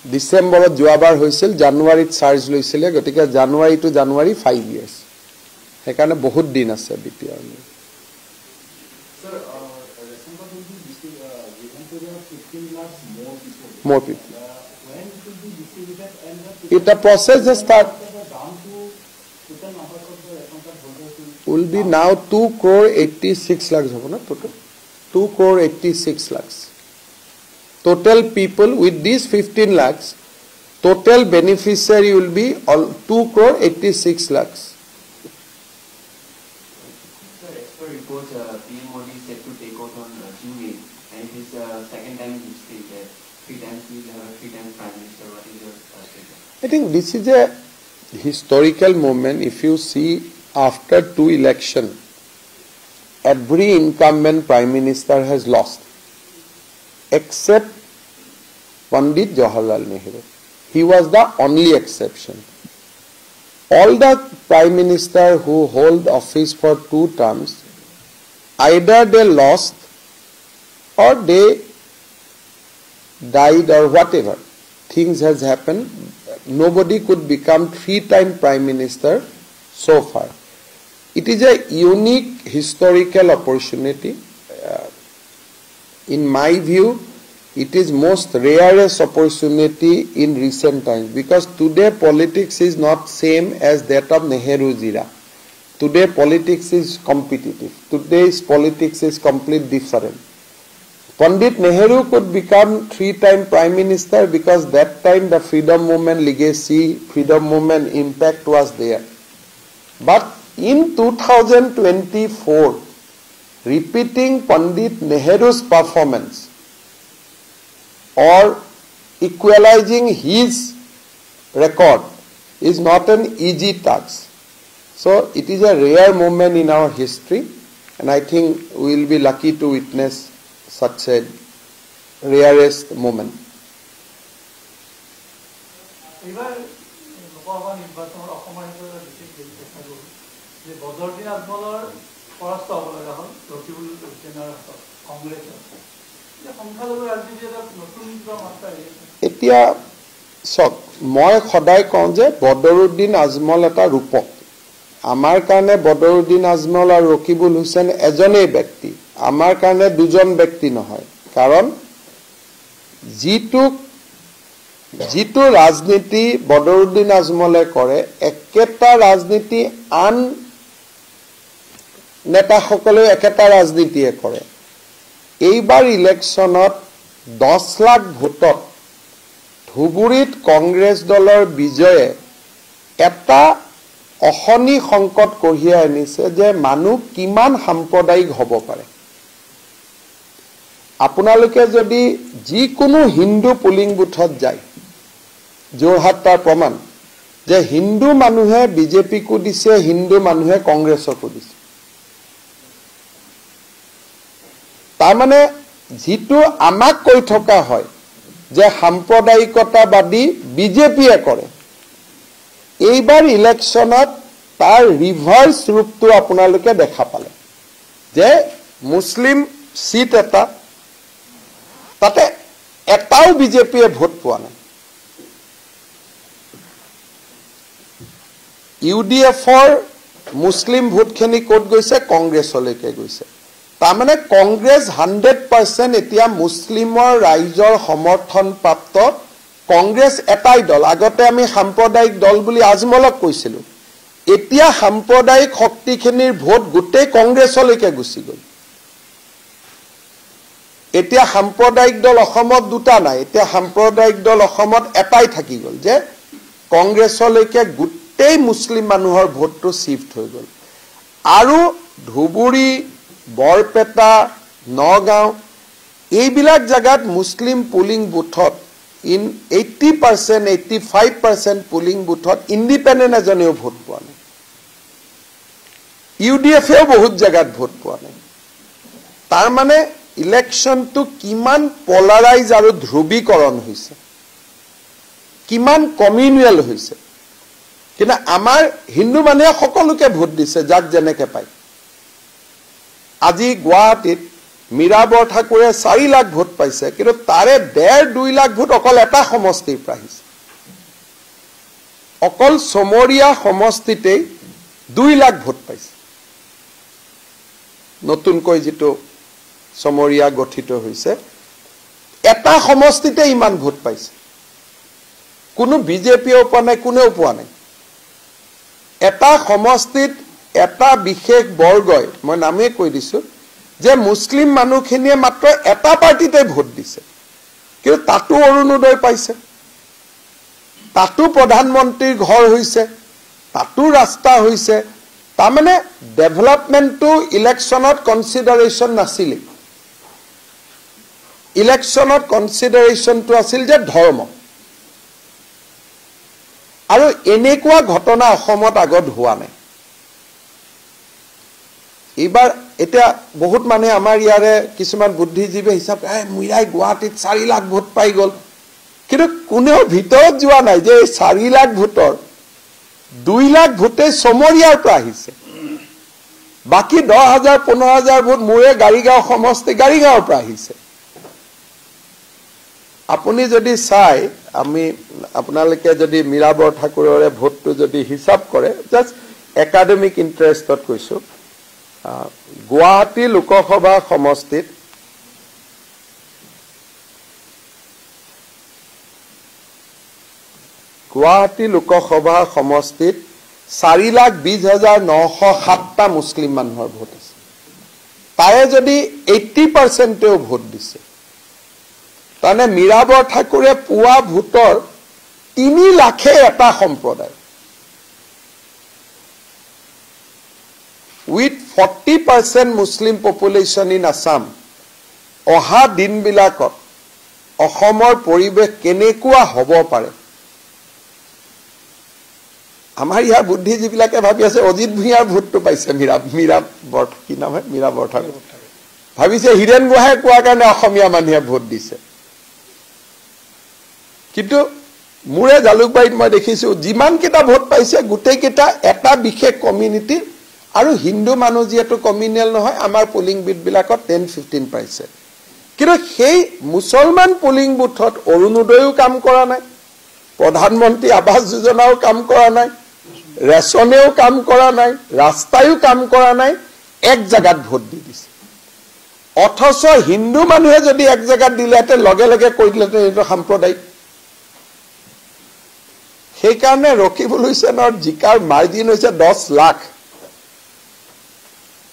ডিসেম্বৰত যোৱাবাৰ হৈছিল জানুৱাৰীত চাৰ্জ লৈছিলে গতিকে জানুৱাৰী টু জানুৱাৰী 5 ইয়াৰ্স সেইকাৰণে বহুত দিন আছে BTR more people if the process has start will be now 2.86 crore hobo na total 2.86 crore total people with these 15 lakhs total beneficiary will be all 2.86 crore sir as per reports PM Modi is set to take out on June 8 and it is second time in history that 3 times we will have a 3 times prime minister what is your statement I think this is a historical moment if you see after 2 elections every incumbent prime minister has lost except Pandit Jawaharlal Nehru. He was the only exception. All the prime minister who hold office for 2 terms, either they lost or they died or whatever. Things has happened. Nobody could become 3-time prime minister so far. It is a unique historical opportunity. In my view, it is most rarest opportunity in recent times because today politics is not same as that of Nehru's era. Today politics is competitive. Today's politics is completely different. Pandit Nehru could become 3-time prime minister because that time the freedom movement legacy, freedom movement impact was there. But in 2024, repeating Pandit Nehru's performance or equalizing his record is not an easy task. So it is a rare moment in our history, and I think we will be lucky to witness such a rarest moment. এবার লোকসভা নিৰ্বাচনৰ অসমৰ এটা বিশেষ দেখা গ'ল যে বদৰুদ্দিন আজমলৰ পৰাস্ত হ'ব লগা হ'ল ৰকিবুল হুছেইনৰ কংগ্ৰেছৰ সংখ্যালঘু ৰাজনীতি এটা নতুন মাত্ৰা এতিয়া চক মই সদায় কওঁ যে বদৰুদ্দিন আজমল এটা ৰূপক আমাৰ কাৰণে বদৰুদ্দিন আজমল আৰু ৰকিবুল হুছেইন এজনেই ব্যক্তি আমাৰ কাৰণে দুজন ব্যক্তি নহয় কাৰণ যিটো ৰাজনীতি বদৰুদ্দিন আজমলে কৰে একেটা ৰাজনীতি আন নেতাসকলে একেটা ৰাজনীতিয়ে কৰে এইবাৰ ইলেকশ্যনত 10 লাখ ভোটত ধুবুৰীত কংগ্ৰেছ দলৰ বিজয়ে এটা অহনি সংকট কঢ়িয়াই আনিছে যে মানুহ কিমান সাম্প্ৰদায়িক হ'ব পাৰে আপোনালোকে যদি যিকোনো হিন্দু পুলিং বুথত যায় যোৰহাট তাৰ প্ৰমাণ যে হিন্দু মানুহে বিজেপিকো দিছে হিন্দু মানুহে কংগ্ৰেছকো দিছে তাৰ মানে যিটো আমাক কৈ থকা হয় যে সাম্প্ৰদায়িকতাবাদী বিজেপিয়ে কৰে এইবাৰ ইলেকশ্যনত তাৰ ৰিভাৰ্স ৰূপটো আপোনালোকে দেখা পালে যে মুছলিম সিট এটা তাতে এটাও বিজেপিয়ে ভোট পোৱা নাই ইউডিএফৰ মুছলিম ভোটখিনি ক'ত গৈছে কংগ্ৰেছলৈকে গৈছে তাৰ মানে কংগ্ৰেছ 100% এতিয়া মুছলিমৰ ৰাইজৰ সমৰ্থন প্ৰাপ্ত কংগ্ৰেছ এটাই দল আগতে আমি সাম্প্ৰদায়িক দল বুলি আজমলক কৈছিলো এতিয়া সাম্প্ৰদায়িক শক্তিখিনিৰ ভোট গোটেই কংগ্ৰেছলৈকে গুচি গ'ল এতিয়া সাম্প্ৰদায়িক দল অসমত দুটা নাই এতিয়া সাম্প্ৰদায়িক দল অসমত এটাই থাকি গ'ল যে কংগ্ৰেছলৈকে গোটেই মুছলিম মানুহৰ ভোটটো শিফট হৈ গ'ল আৰু ধুবুৰী বৰপেটা নগাঁও এইবিলাক জাগাত মুছলিম পুলিং বুথত in 80% 85% পুলিং বুথত ইন্ডিপেন্ডেন্ট এজনেও ভোট পোৱা নাই ইউডিএফেও বহুত জাগাত ভোট পোৱা নাই তাৰ মানে ইলেকশ্যনটো কিমান পলাৰাইজ আৰু ধ্ৰুৱীকৰণ হৈছে কিমান কমিউনেল হৈছে কিন্তু আমাৰ হিন্দু মানুহে সকলোকে ভোট দিছে যাক যেনেকে পায় আজি গুৱাহাটীত মীৰা বৰঠাকুৰে 4 লাখ ভোট পাইছে কিন্তু তাৰে 1.5-2 লাখ ভোট অকল এটা সমষ্টিৰ পৰা আহিছে অকল সমৰীয়া সমষ্টিতেই 2 লাখ ভোট পাইছে নতুনকৈ যেটো সমৰীয়া গঠিত হৈছে এটা সমষ্টিতে ইমান ভোট পাইছে কোনো বিজেপিও পোৱা নাই কোনেও পোৱা নাই এটা সমষ্টিত এটা বিশেষ বৰ্গই মই নামে কৈ দিছো যে মুছলিম মানুহখিনিয়ে মাত্ৰ এটা পাৰ্টিতে ভোট দিছে কিন্তু তাতো অৰুণোদয় পাইছে তাতো প্ৰধানমন্ত্ৰীৰ ঘৰ হৈছে তাতো ৰাস্তা হৈছে তাৰ মানে ডেভেলপমেন্টটো ইলেকশ্যনত কনসিডাৰেচন নাছিল ইলেকশ্যনত কনসিডাৰেচনটো আছিল যে ধৰ্ম আৰু এনেকুৱা ঘটনা অসমত আগত হোৱা নাই এইবাৰ এটা বহুত মানে আমাৰ ইয়াৰে কিছুমান বুদ্ধিজীৱী হিচাপ মিৰাই গুৱাহাটীত 4 লাখ ভোট পাই গ'ল কিন্তু কোনেও ভিতৰত যোৱা নাই যে 4 লাখ ভোটৰ 2 লাখ ভোটে সমৰীয়াৰ পৰা আহিছে বাকি 10,000 15,000 ভোট মোৰে গাড়ীগাঁও সমষ্টি গাড়ীগাঁৱৰ পৰা আহিছে আপুনি যদি চাই আমি আপোনালোকে যদি মীৰা বৰঠাকুৰৰে ভোটটো যদি হিচাপ কৰে জাস্ট একাডেমিক ইন্টাৰেষ্টত কৈছো গুৱাহাটী লোকসভা সমষ্টিত গুৱাহাটী লোকসভা সমষ্টিত 4,20,907টা মুছলিম মানুহৰ ভোট আছে তাৰে যদি 80%ও ভোট দিছে তানে মীৰা বৰঠাকুৰে পুৱা ভোটৰ 3 লাখে এটা সম্প্ৰদায় with 40% Muslim population in Assam, অহা দিনবিলাকত অসমৰ পৰিৱেশ কেনেকুৱা হ'ব পাৰে আমাৰ ইয়াৰ বুদ্ধিজীৱীবিলাকে ভাবি আছে অজিত ভূঞাৰ ভোটটো পাইছে মীৰা কি নাম হয় মীৰা বৰঠাকুৰ ভাবিছে হীৰেন গোহাঁই কোৱাৰ কাৰণে অসমীয়া মানুহে ভোট দিছে কিন্তু মোৰে জালুকবাৰীত মই দেখিছো যিমান কেইটা ভোট পাইছে গোটেই কেইটা এটা বিশেষ কমিউনিটি আৰু হিন্দু মানুহ যিহেতু কমিউনেল নহয় আমাৰ পোলিং বুথবিলাকত 10-15 পাইছে কিন্তু সেই মুছলমান পোলিং বুথত অৰুণোদয়ও কাম কৰা নাই প্ৰধানমন্ত্ৰী আৱাস যোজনাও কাম কৰা নাই ৰেচনেও কাম কৰা নাই ৰাস্তায়ো কাম কৰা নাই এক জায়গাত ভোট দি দিছে অথচ হিন্দু মানুহে যদি এক জায়গাত দিলেতে লগে লগে কৈ দিলেতে এইটো সাম্প্ৰদায়িক সেই কাৰণে ৰকিবুল হুছেইনৰ জিকাৰ মাৰ্জিন হৈছে 10 লাখ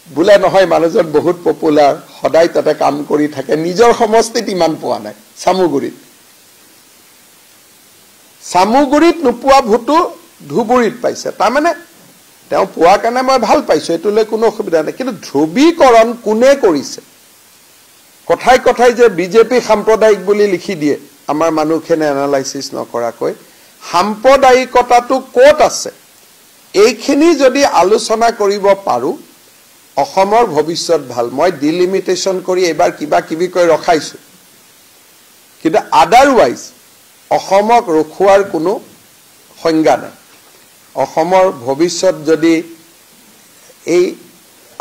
বুলে নহয় মানুহজন বহুত পপুলাৰ সদায় তাতে কাম কৰি থাকে নিজৰ সমষ্টিত ইমান পোৱা নাই সামুগুৰিত নোপোৱা ভোটো ধুবুৰীত পাইছে তাৰমানে তেওঁ পোৱা কাৰণে মই ভাল পাইছো এটোলৈ কোনো অসুবিধা নাই কিন্তু ধ্ৰুৱীকৰণ কোনে কৰিছে কথাই কথাই যে বিজেপি সাম্প্ৰদায়িক বুলি লিখি দিয়ে আমাৰ মানুহখনে এনালাইসিস নকৰাকৈ সাম্প্ৰদায়িকতাটো ক'ত আছে এইখিনি যদি আলোচনা কৰিব পাৰো অসমৰ ভৱিষ্যত ভাল মই ডিলিমিটেশন কৰি এবাৰ কিবা কিবি কৈ ৰখাইছো কিন্তু আদাৰৱাইজ অসমক ৰখুৱাৰ কোনো সংজ্ঞা নাই অসমৰ ভৱিষ্যত যদি এই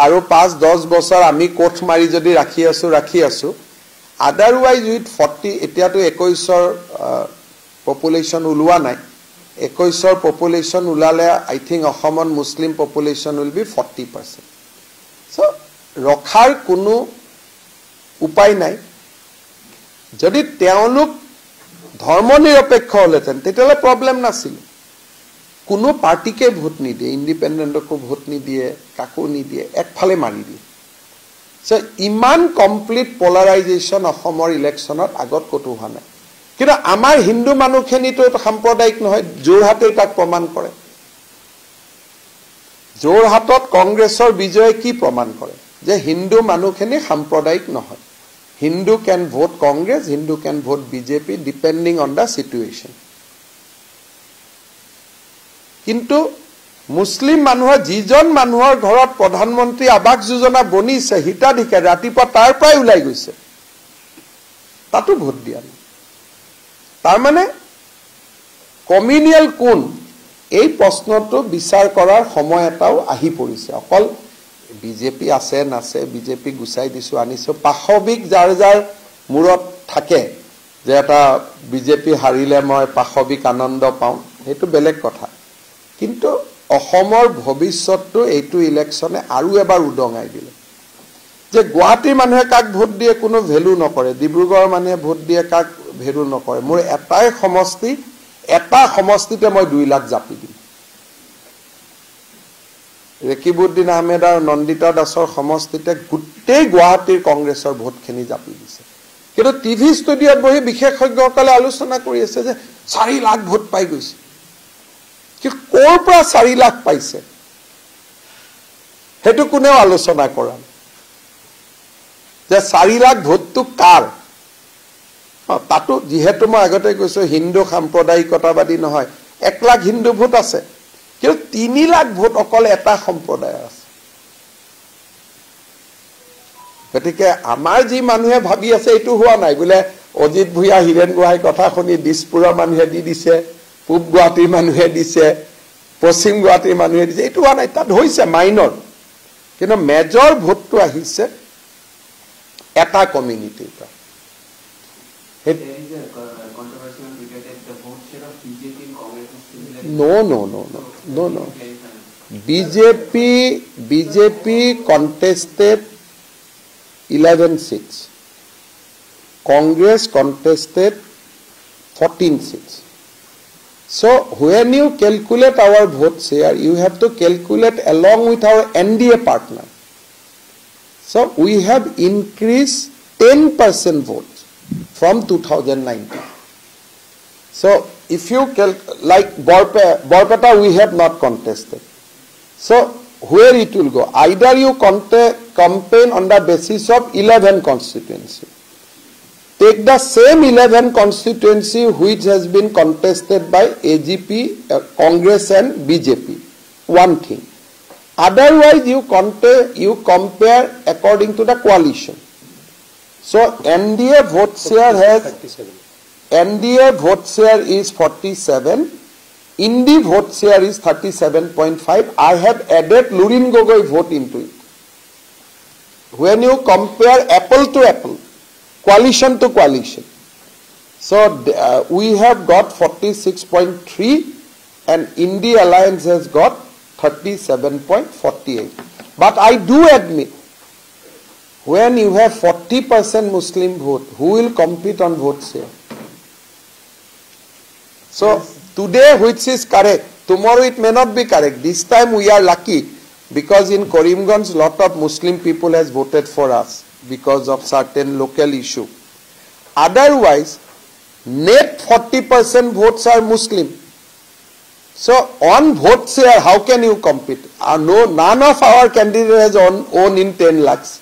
আৰু 5-10 বছৰ আমি কোঠ মাৰি যদি ৰাখি আছো আদাৰৱাইজ উইথ 40 এতিয়াতো 21ৰ পপুলেশন উলোৱা নাই 21ৰ পপুলেশন উলালে আই থিংক অসমত মুসলিম পপুলেশন উইল বি 40% সো ৰখাৰ কোনো উপায় নাই যদি তেওঁলোক ধৰ্মনিৰপেক্ষ হলেতেন তেতিয়ালে প্ৰবলেম নাছিল কোনো পাৰ্টিকে ভোট নিদিয়ে ইন্ডিপেন্ডেন্টকো ভোট নিদিয়ে কাকো নিদিয়ে একফালে মাৰি দিয়ে সো ইমান কমপ্লিট পলাৰাইজেশন অসমৰ ইলেকশনত আগত কতো হোৱা নাই কিন্তু আমাৰ হিন্দু মানুহখিনিতো সাম্প্ৰদায়িক নহয় জোৰহাটে তাক প্ৰমাণ কৰে জোৰহাটত কংগ্ৰেছৰ বিজয়ে কি প্ৰমাণ কৰে যে হিন্দু মানুহখিনি সাম্প্ৰদায়িক নহয় Hindu can vote Congress Hindu can vote BJP depending on the situation কিন্তু মুসলিম মানুহৰ যিজন মানুহৰ ঘৰত প্ৰধানমন্ত্ৰী আৱাস যোজনা বনিছে হিতাধিকাৰী ৰাতিপুৱা তাৰ পৰাই ওলাই গৈছে তাতো ভোট দিয়া নাই তাৰমানে কমিউনিয়েল কোন এই প্ৰশ্নটো বিচাৰ কৰাৰ সময় এটাও আহি পৰিছে অকল বিজেপি আছে নাছে বিজেপি গুচাই দিছো আনিছো পাশবিক যাৰ যাৰ মূৰত থাকে যে এটা বিজেপি হাৰিলে মই পাশবিক আনন্দ পাওঁ হেতু বেলেগ কথা কিন্তু অসমৰ ভৱিষ্যতটো এইটো ইলেকশনে আৰু এবাৰ উদঙাই দিলে যে গুৱাহাটীৰ মানুহে কাক ভোট দিয়ে কোনো ভ্যালু নকৰে ডিব্ৰুগড়ৰ মানুহে ভোট দিয়ে কাক ভ্যালু নকৰে মোৰ এটাই সমষ্টি এটা সমষ্টিতে মই 2 লাখ জাপি দিম ৰেকিবুদ্দিন আহমেদ আৰু নন্দিতা দাসৰ সমষ্টিতে গোটেই গুৱাহাটীৰ কংগ্ৰেছৰ ভোটখিনি জাপি দিছে কিন্তু টিভি ষ্টুডিঅত বহি বিশেষজ্ঞসকলে আলোচনা কৰি আছে যে 4 লাখ ভোট পাই গৈছে কি কোৰ পৰা 4 লাখ পাইছে হেতু কোনেও আলোচনা কৰা যে 4 লাখ ভোটটো কাৰ তাতো যেহেতু মই আগতে কৈছো হিন্দু সাম্প্ৰদায়িকতাবাদী নহয় 1 লাখ হিন্দু ভোট আছে কিন্তু 3 লাখ ভোট অকল এটা সম্প্ৰদায়ৰ আছে গতিকে আমাৰ যি মানুহে ভাবি আছে এইটো হোৱা নাই বোলে অজিত ভূঞা হীৰেন গোহাঁই কথা শুনি দিছপুৰৰ মানুহে দি দিছে পূব গুৱাহাটীৰ মানুহে দিছে পশ্চিম গুৱাহাটীৰ মানুহে দিছে এইটো হোৱা নাই তাত হৈছে মাইনৰ কিন্তু মেজৰ ভোটটো আহিছে এটা কমিউনিটিৰ পৰা There is a controversy on Twitter that the vote share of BJP and Congress is similar. No. BJP contested 11 seats. Congress contested 14 seats. So when you calculate our votes here, you have to calculate along with our NDA partner. So we have increased 10% votes from 2019. So if you like Borpeta we have not contested. So where it will go? Either you campaign on the basis of 11 constituency. take the same 11 constituency which has been contested by AGP, Congress and BJP. One thing. Otherwise, you compare according to the coalition. So NDA vote share has 37. NDA vote share is 47. Indi vote share is 37.5. I have added Lurin Gogoi vote into it. When you compare apple to apple, coalition to coalition, so we have got 46.3 and Indi Alliance has got 37.48. But I do admit, when you have 40% Muslim vote, who will compete on vote share? So today which is correct, tomorrow it may not be correct. This time we are lucky because in Karimganj lot of Muslim people has voted for us because of certain local issue. Otherwise, net 40% votes are Muslim. So on vote share, how can you compete? None of our candidates has own in 10 lakhs.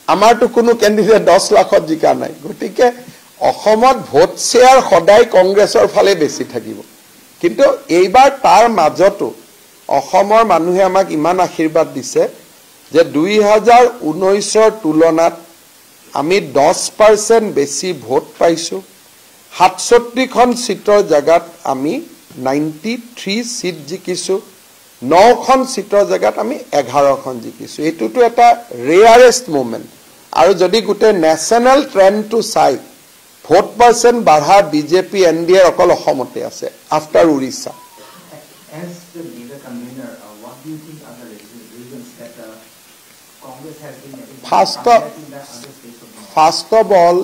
Amar to kuno candidate 10 lakhot jika nai. Gotike অসমত vote share সদায় কংগ্ৰেছৰ ফালে বেছি থাকিব কিন্তু এইবাৰ তাৰ মাজতো অসমৰ মানুহে আমাক ইমান আশীৰ্বাদ দিছে যে 2019ৰ তুলনাত আমি 10% বেছি ভোট পাইছো 67 খন সিটৰ জাগাত আমি 93 সিট জিকিছো 9 খন সিটৰ জাগাত আমি 11 খন জিকিছো এটোটো এটা ৰেয়াৰেষ্ট মোমেন্ট আৰু যদি গুটে নেশনাল ট্ৰেন্ডটো চাই vote percent badha BJP NDA অকল অসমতে আছে after Orissa. As the leader convener, what do you think are the reasons that Congress has been first of all,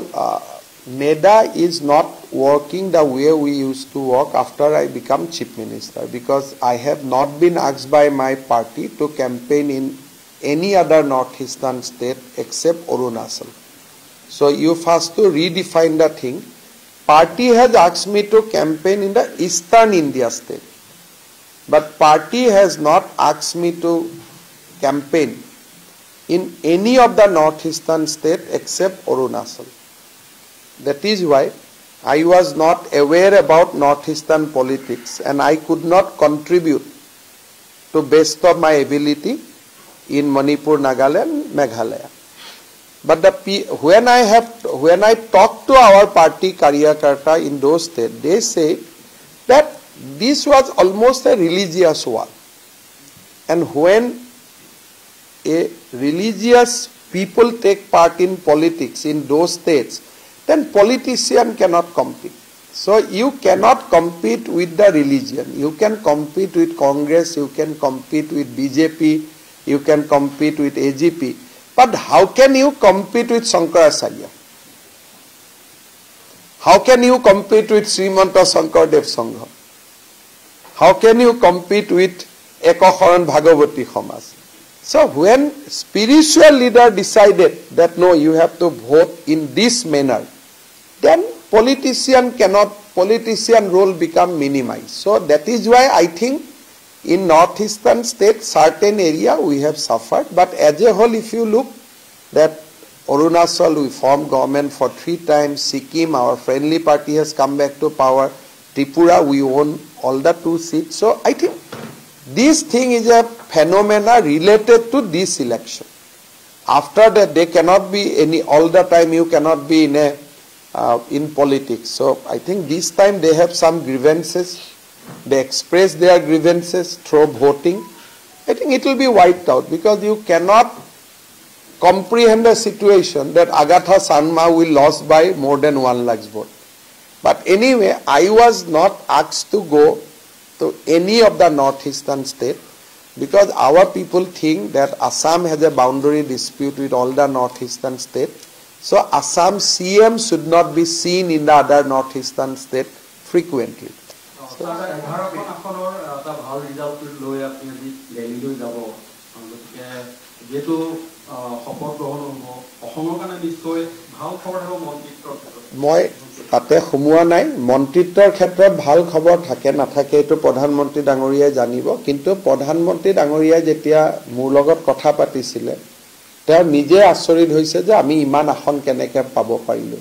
NEDA is not working the way we used to work after I become chief minister because I have not been asked by my party to campaign in any other northeastern state except Arunachal. So you first to redefine the thing. Party has asked me to campaign in the eastern India state. But party has not asked me to campaign in any of the northeastern state except Arunachal. That is why I was not aware about northeastern politics and I could not contribute to best of my ability in Manipur, Nagaland, Meghalaya. But when I talk to our party Karyakarta in those states, they say that this was almost a religious war. And when a religious people take part in politics in those states, then politician cannot compete. So you cannot compete with the religion. You can compete with Congress, you can compete with BJP, you can compete with AGP. But how can you compete with Shankaracharya? How can you compete with Srimanta Shankardev Sangha? How can you compete with Ekakharan Bhagavati Samaj? So when spiritual leader decided that no, you have to vote in this manner, then politician role become minimized. So that is why I think in northeastern state, certain area we have suffered, but as a whole, if you look that Arunachal, we formed government for 3 times, Sikkim, our friendly party has come back to power, Tripura, we own all the 2 seats. So I think this thing is a phenomena related to this election. After that, they cannot be all the time you cannot be in politics. So I think this time they have some grievances. They express their grievances through voting. I think it will be wiped out because you cannot comprehend the situation that Agatha Sanma will lose by more than 1 lakh vote. But anyway, I was not asked to go to any of the northeastern state because our people think that Assam has a boundary dispute with all the northeastern state. So Assam CM should not be seen in the other northeastern state frequently. মই তাতে সমুৱা নাই মন্ত্ৰিত্বৰ ক্ষেত্ৰত ভাল খবৰ থাকে নাথাকে এটো প্ৰধানমন্ত্ৰী ডাঙৰীয়াই জানিব কিন্তু প্ৰধানমন্ত্ৰী ডাঙৰীয়াই যেতিয়া মোৰ লগত কথা পাতিছিলে তেওঁ নিজে আচৰিত হৈছে যে আমি ইমান আসন কেনেকৈ পাব পাৰিলো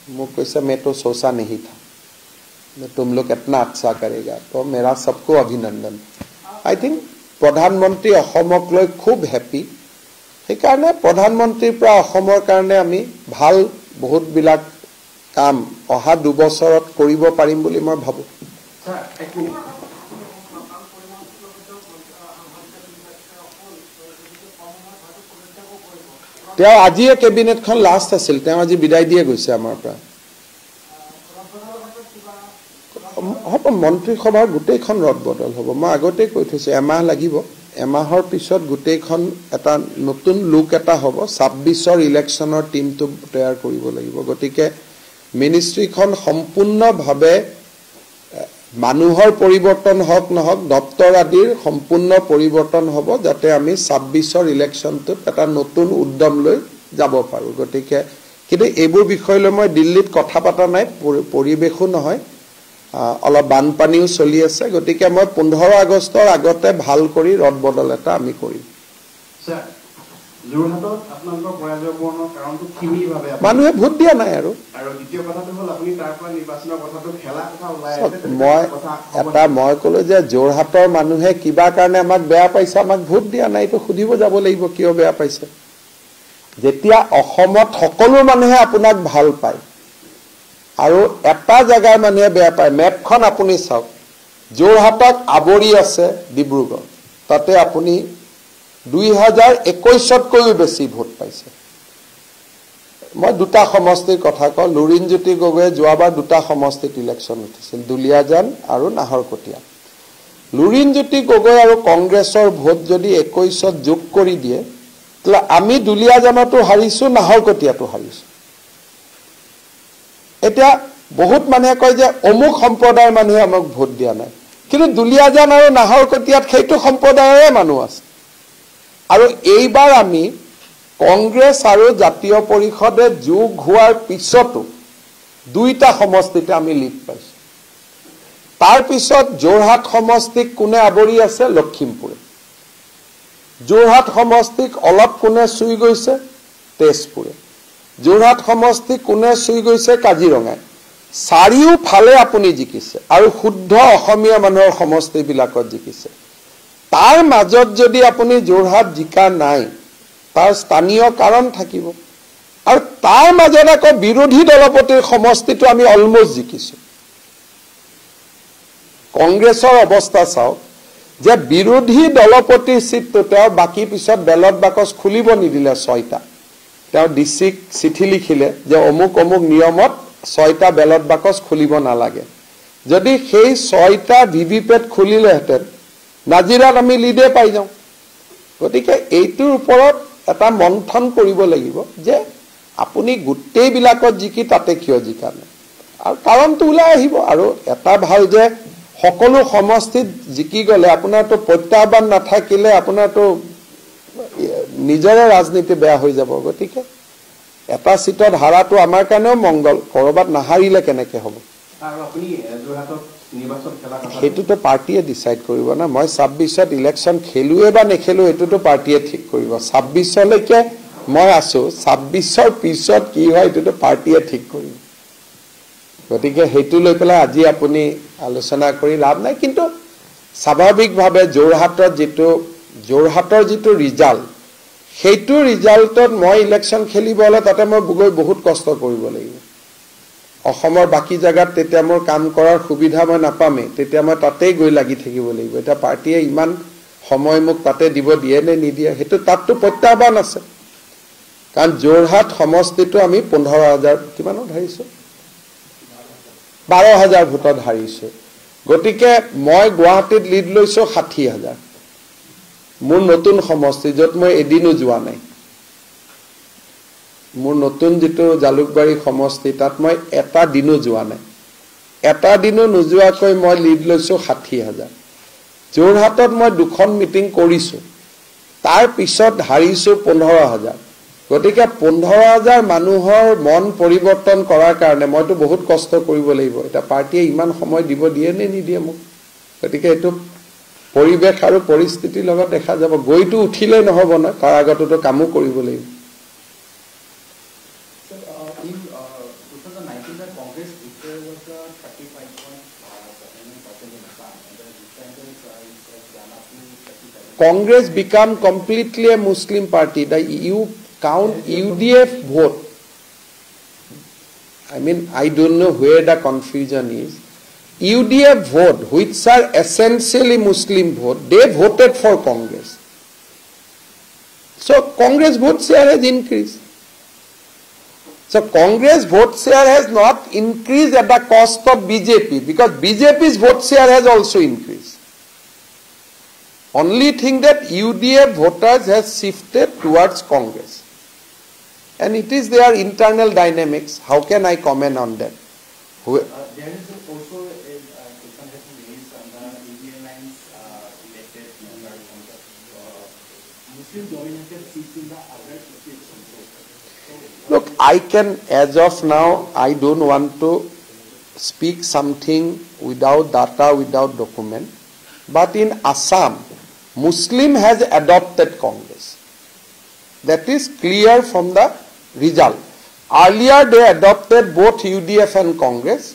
मुझे कैसे मैं तो सोचा नहीं था तुम लोग इतना अच्छा करेगा तो मेरा सबको अभिनंदन आई थिंक प्रधानमंत्री অসমক লৈ খুব হ্যাপি সেইকাৰণে প্ৰধানমন্ত্ৰীৰ পৰা অসমৰ কাৰণে আমি ভাল বহুত বিলাক কাম অহা 2 বছৰত কৰিব পাৰিম বুলি মই ভাবো তেওঁ আজি কেবিনেটখন লাষ্ট আছিল তেওঁ আজি বিদায় দিয়ে গৈছে আমাৰ পৰা হ'ব মন্ত্ৰী সভাৰ গোটেইখন ৰদ বদল হ'ব মই আগতে কৈ থৈছো এমাহ লাগিব এমাহৰ পিছত গোটেইখন এটা নতুন লুক এটা হ'ব 26ৰ ইলেকশ্যনৰ টিমটো তৈয়াৰ কৰিব লাগিব গতিকে মিনিষ্ট্ৰীখন সম্পূৰ্ণভাৱে মানুহৰ পৰিৱৰ্তন হওক নহওক দপ্তৰ আদিৰ সম্পূৰ্ণ পৰিৱৰ্তন হ'ব যাতে আমি 26ৰ ইলেকশ্যনটোত এটা নতুন উদ্যম লৈ যাব পাৰো গতিকে কিন্তু এইবোৰ বিষয় লৈ মই দিল্লীত কথা পাতা নাই পৰিবেশো নহয় অলপ বানপানীও চলি আছে গতিকে মই 15 আগষ্টৰ আগতে ভাল কৰি ৰদ বদল এটা আমি কৰিম স্যাৰ যোৰহাটত আপোনালোকৰ পৰাজয়পূৰ্ণৰ কাৰণটো কিমিভাৱে মানুহে ভোট দিয়া নাই আৰু দ্বিতীয় কথাটো হ'ল আপুনি তাৰ পৰা নিৰ্বাচনৰ কথাটো খেলা কথা ওলাই আছে মই কলো যে যোৰহাটৰ মানুহে কিবা কাৰণে আমাক বেয়া পাইছে আমাক ভোট দিয়া নাই তো খুদিব যাব লাগিব কিয় বেয়া পাইছে যেতিয়া অসমত সকলো মানুহে আপোনাক ভাল পায় আৰু এটা জায়গাৰ মানুহে বেয়া পায় মেপখন আপুনি চাওক যোৰহাটক আবৰি আছে ডিব্ৰুগড় তাতে আপুনি 2021তকৈও বেছি ভোট পাইছে মই দুটা সমষ্টিৰ কথা কওঁ লুৰিণজ্যোতি গগৈয়ে যোৱাবাৰ দুটা সমষ্টিত ইলেকশ্যন উঠিছিল দুলিয়াজান আৰু নাহৰকটীয়া লুৰিণজ্যোতি গগৈ আৰু কংগ্ৰেছৰ ভোট যদি 21ত যোগ কৰি দিয়ে তাহলে আমি দুলিয়াজানতো হাৰিছো নাহৰকটীয়াতো হাৰিছো এটা বহুত মানুহে কয় যে অমুক সম্প্ৰদায়ৰ মানুহে আমাক ভোট দিয়া নাই কিন্তু দুলিয়াজান আৰু নাহৰকটীয়াত সেইটো সম্প্ৰদায়ৰে মানুহ আছে আৰু এইবাৰ আমি কংগ্ৰেছ আৰু জাতীয় পৰিষদে যোগ হোৱাৰ পিছতো দুইটা সমষ্টিতে আমি লিড পাইছো তাৰ পিছত যোৰহাট সমষ্টিক কোনে আবৰি আছে লখিমপুৰে যোৰহাট সমষ্টিক অলপ কোনে চুই গৈছে তেজপুৰে যোৰহাট সমষ্টি কোনে চুই গৈছে কাজিৰঙাই চাৰিওফালে আপুনি জিকিছে আৰু শুদ্ধ অসমীয়া মানুহৰ সমষ্টি বিলাকত জিকিছে তাৰ মাজত যদি আপুনি যোৰহাট জিকা নাই তাৰ স্থানীয় কাৰণ থাকিব আৰু তাৰ মাজত আকৌ বিৰোধী দলপতিৰ সমষ্টিটো আমি অলমোস্ট জিকিছো কংগ্ৰেছৰ অৱস্থা চাওক যে বিৰোধী দলপতিৰ সিটটো তেওঁ বাকি পিছত বেলট বাকচ খুলিব নিদিলে 6টা তেওঁ ডিসিক চিঠি লিখিলে যে অমুক অমুক নিয়মত 6টা বেলট বাকচ খুলিব নালাগে যদি সেই 6টা ভিভিপেট খুলিলেহেঁতেন নাজিৰাত আমি লিডে পাই যাওঁ গতিকে এইটোৰ ওপৰত এটা মন্থন কৰিব লাগিব যে আপুনি গোটেই বিলাকত জিকি তাতে কিয় জিকা নাই আৰু কাৰণটো ওলাই আহিব আৰু এটা ভাল যে সকলো সমষ্টিত জিকি গলে আপোনাৰটো প্ৰত্যাহ্বান নাথাকিলে আপোনাৰটো নিজৰে ৰাজনীতি বেয়া হৈ যাব গতিকে এটা সিটত হাৰাটো আমাৰ কাৰণেও মংগল কৰবাত নাহাৰিলে কেনেকে হ'ব আৰু আপুনি যোৰহাটত নিৰ্বাচন খেলা কথা হেতুটো পাৰ্টিয়ে ডিসাইড কৰিব না মই 26ত ইলেকশ্যন খেলুৱে বা নেখেলু হেতুটো পাৰ্টিয়ে ঠিক কৰিব 26লৈকে মই আছো 26ৰ পিছত কি হয় হেতুটো পাৰ্টিয়ে ঠিক কৰিব গতিকে হেতু লৈ পেলাই আজি আপুনি আলোচনা কৰি লাভ নাই কিন্তু স্বাভাৱিকভাৱে যোৰহাটৰ যিটো ৰিজাল্ট সেইটো ৰিজাল্টত মই ইলেকশ্যন খেলিব হলে তাতে মই বহুত কষ্ট কৰিব লাগিব অসমৰ বাকি জায়গাত তেতিয়া মোৰ কাম কৰাৰ সুবিধা মই নাপামে তেতিয়া মই তাতেই গৈ লাগি থাকিব লাগিব এটা পাৰ্টিয়ে ইমান সময় মোক তাতে দিব দিয়ে নে নিদিয়ে হেতু তাতটো প্ৰত্যাহ্বান আছে কাৰণ যোৰহাট সমষ্টিটো আমি 15000 কিমানত হাৰিছো 12000 ভোটত হাৰিছো গতিকে মই গুৱাহাটীত লিড লৈছো 60000 মোৰ নতুন সমষ্টি যত মই এদিনো যোৱা নাই মোৰ নতুন যেটো জালুকবাৰী সমষ্টি তাত মই এটা দিনো যোৱা নাই এটা দিনো নোযোৱাকৈ মই লিড লৈছো 60000 যোৰহাটত মই দুখন মিটিং কৰিছো তাৰ পিছত হাৰিছো 15000 গতিকে 15000 মানুহৰ মন পৰিৱৰ্তন কৰাৰ কাৰণে মইতো বহুত কষ্ট কৰিব লাগিব এটা পাৰ্টিয়ে ইমান সময় দিব দিয়ে নে নিদিয়ে মোক গতিকে এটো পৰিবেশ আৰু পৰিস্থিতিৰ লগত দেখা যাব গইটো উঠিলে নহব না তাৰ আগতটো কামো কৰিব লাগিব in 2019 Congress become completely a Muslim party, you count UDF vote. I mean, I don't know where the confusion is. UDF vote, which are essentially Muslim vote, they voted for Congress. So Congress vote share has increased. So Congress vote share has not increased at the cost of BJP, because BJP's vote share has also increased. Only thing that UDF voters has shifted towards Congress. And it is their internal dynamics. How can I comment on that? There is also a question that is raised on the Indian lines elected member from the Muslim dominated seats in the other states also. Look, I can, as of now, I don't want to speak something without data, without document. But in Assam, Muslim has adopted Congress. That is clear from the result. Earlier they adopted both UDF and Congress.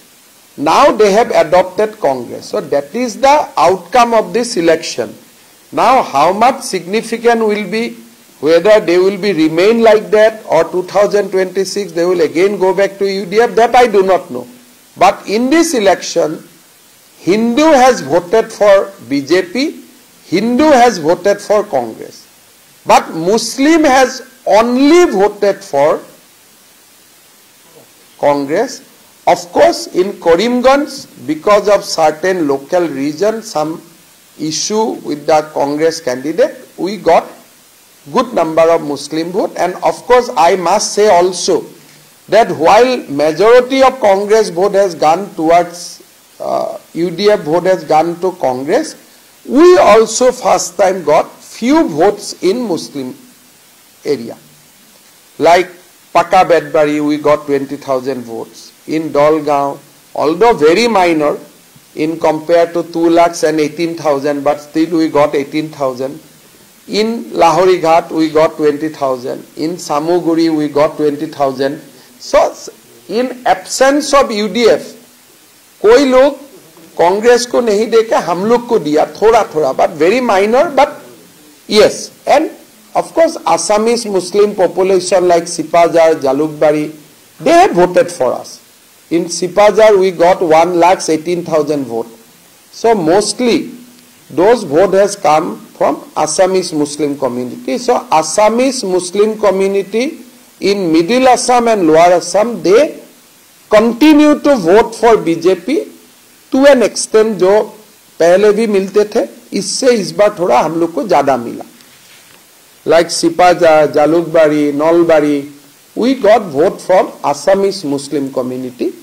Now they have adopted Congress. So that is the outcome of this election. Now how much significant will be, whether they will be remain like that or 2026 they will again go back to UDF, that I do not know. But in this election, Hindu has voted for BJP, Hindu has voted for Congress. But Muslim has only voted for Congress. Of course, in Karimganj, because of certain local region, some issue with the Congress candidate, we got good number of Muslim vote. And of course, I must say also that while majority of Congress vote has gone towards UDF vote has gone to Congress, we also first time got few votes in Muslim area. Like Paka Bedbari, we got 20,000 votes. In Dolgaon, although very minor in compared to 2,18,000, but still we got 18,000. In Lahori Ghat, we got 20,000. In Samuguri, we got 20,000. So, in absence of UDF, कोई लोग कांग्रेस को नहीं देके हम लोग को दिया थोड़ा थोड़ा, but very minor, but yes. And of course, Assamese Muslim population like Sipazar, Jalukbari, they have voted for us. In Sipazar, we got 1,18,000 votes. So mostly, those votes has come from Assamese Muslim community. So Assamese Muslim community in Middle Assam and Lower Assam, they continue to vote for BJP to an extent जो पहले भी मिलते थे, इससे इस बार थोड़ा हम लोग को ज़्यादा मिला. Like Sipaja, Jalukbari, Nolbari, we got vote from Assamese Muslim community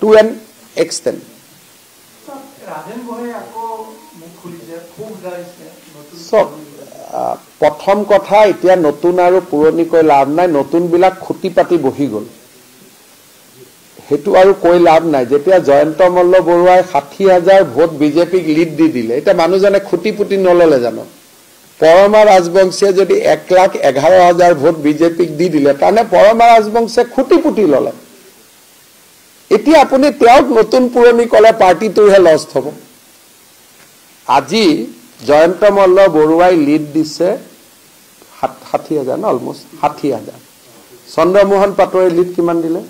to an extent. So, प्रथम कथा इतिया नतुन आरो पुरनी कोई लाभ नाइ, नतुन बिला खुटी पाती बही गल. हेतु आरो कोई लाभ नाइ. जेतिया जयंत मल्ल बरुवाई 60,000 भोट बीजेपी लीड दी दिले, इटा मानुजने खुटी पुटी नलले जानो. परमा राजबंशी যদি 1,11,000 ভোট বিজেপিক দি দিলে তানে পरमा রাজবংশে খুটি পুটি ললে. এতিয়া আপুনি তেওঁক নতুন পুৰণি কলে পাৰ্টিটোহে লষ্ট হ'ব. আজি জয়ন্ত মল্ল বৰুৱাই লিড দিছে 60,000 না অলমোস্ট 60,000. চন্দ্ৰমোহন পাটোৱাৰী লিড কিমান দিলে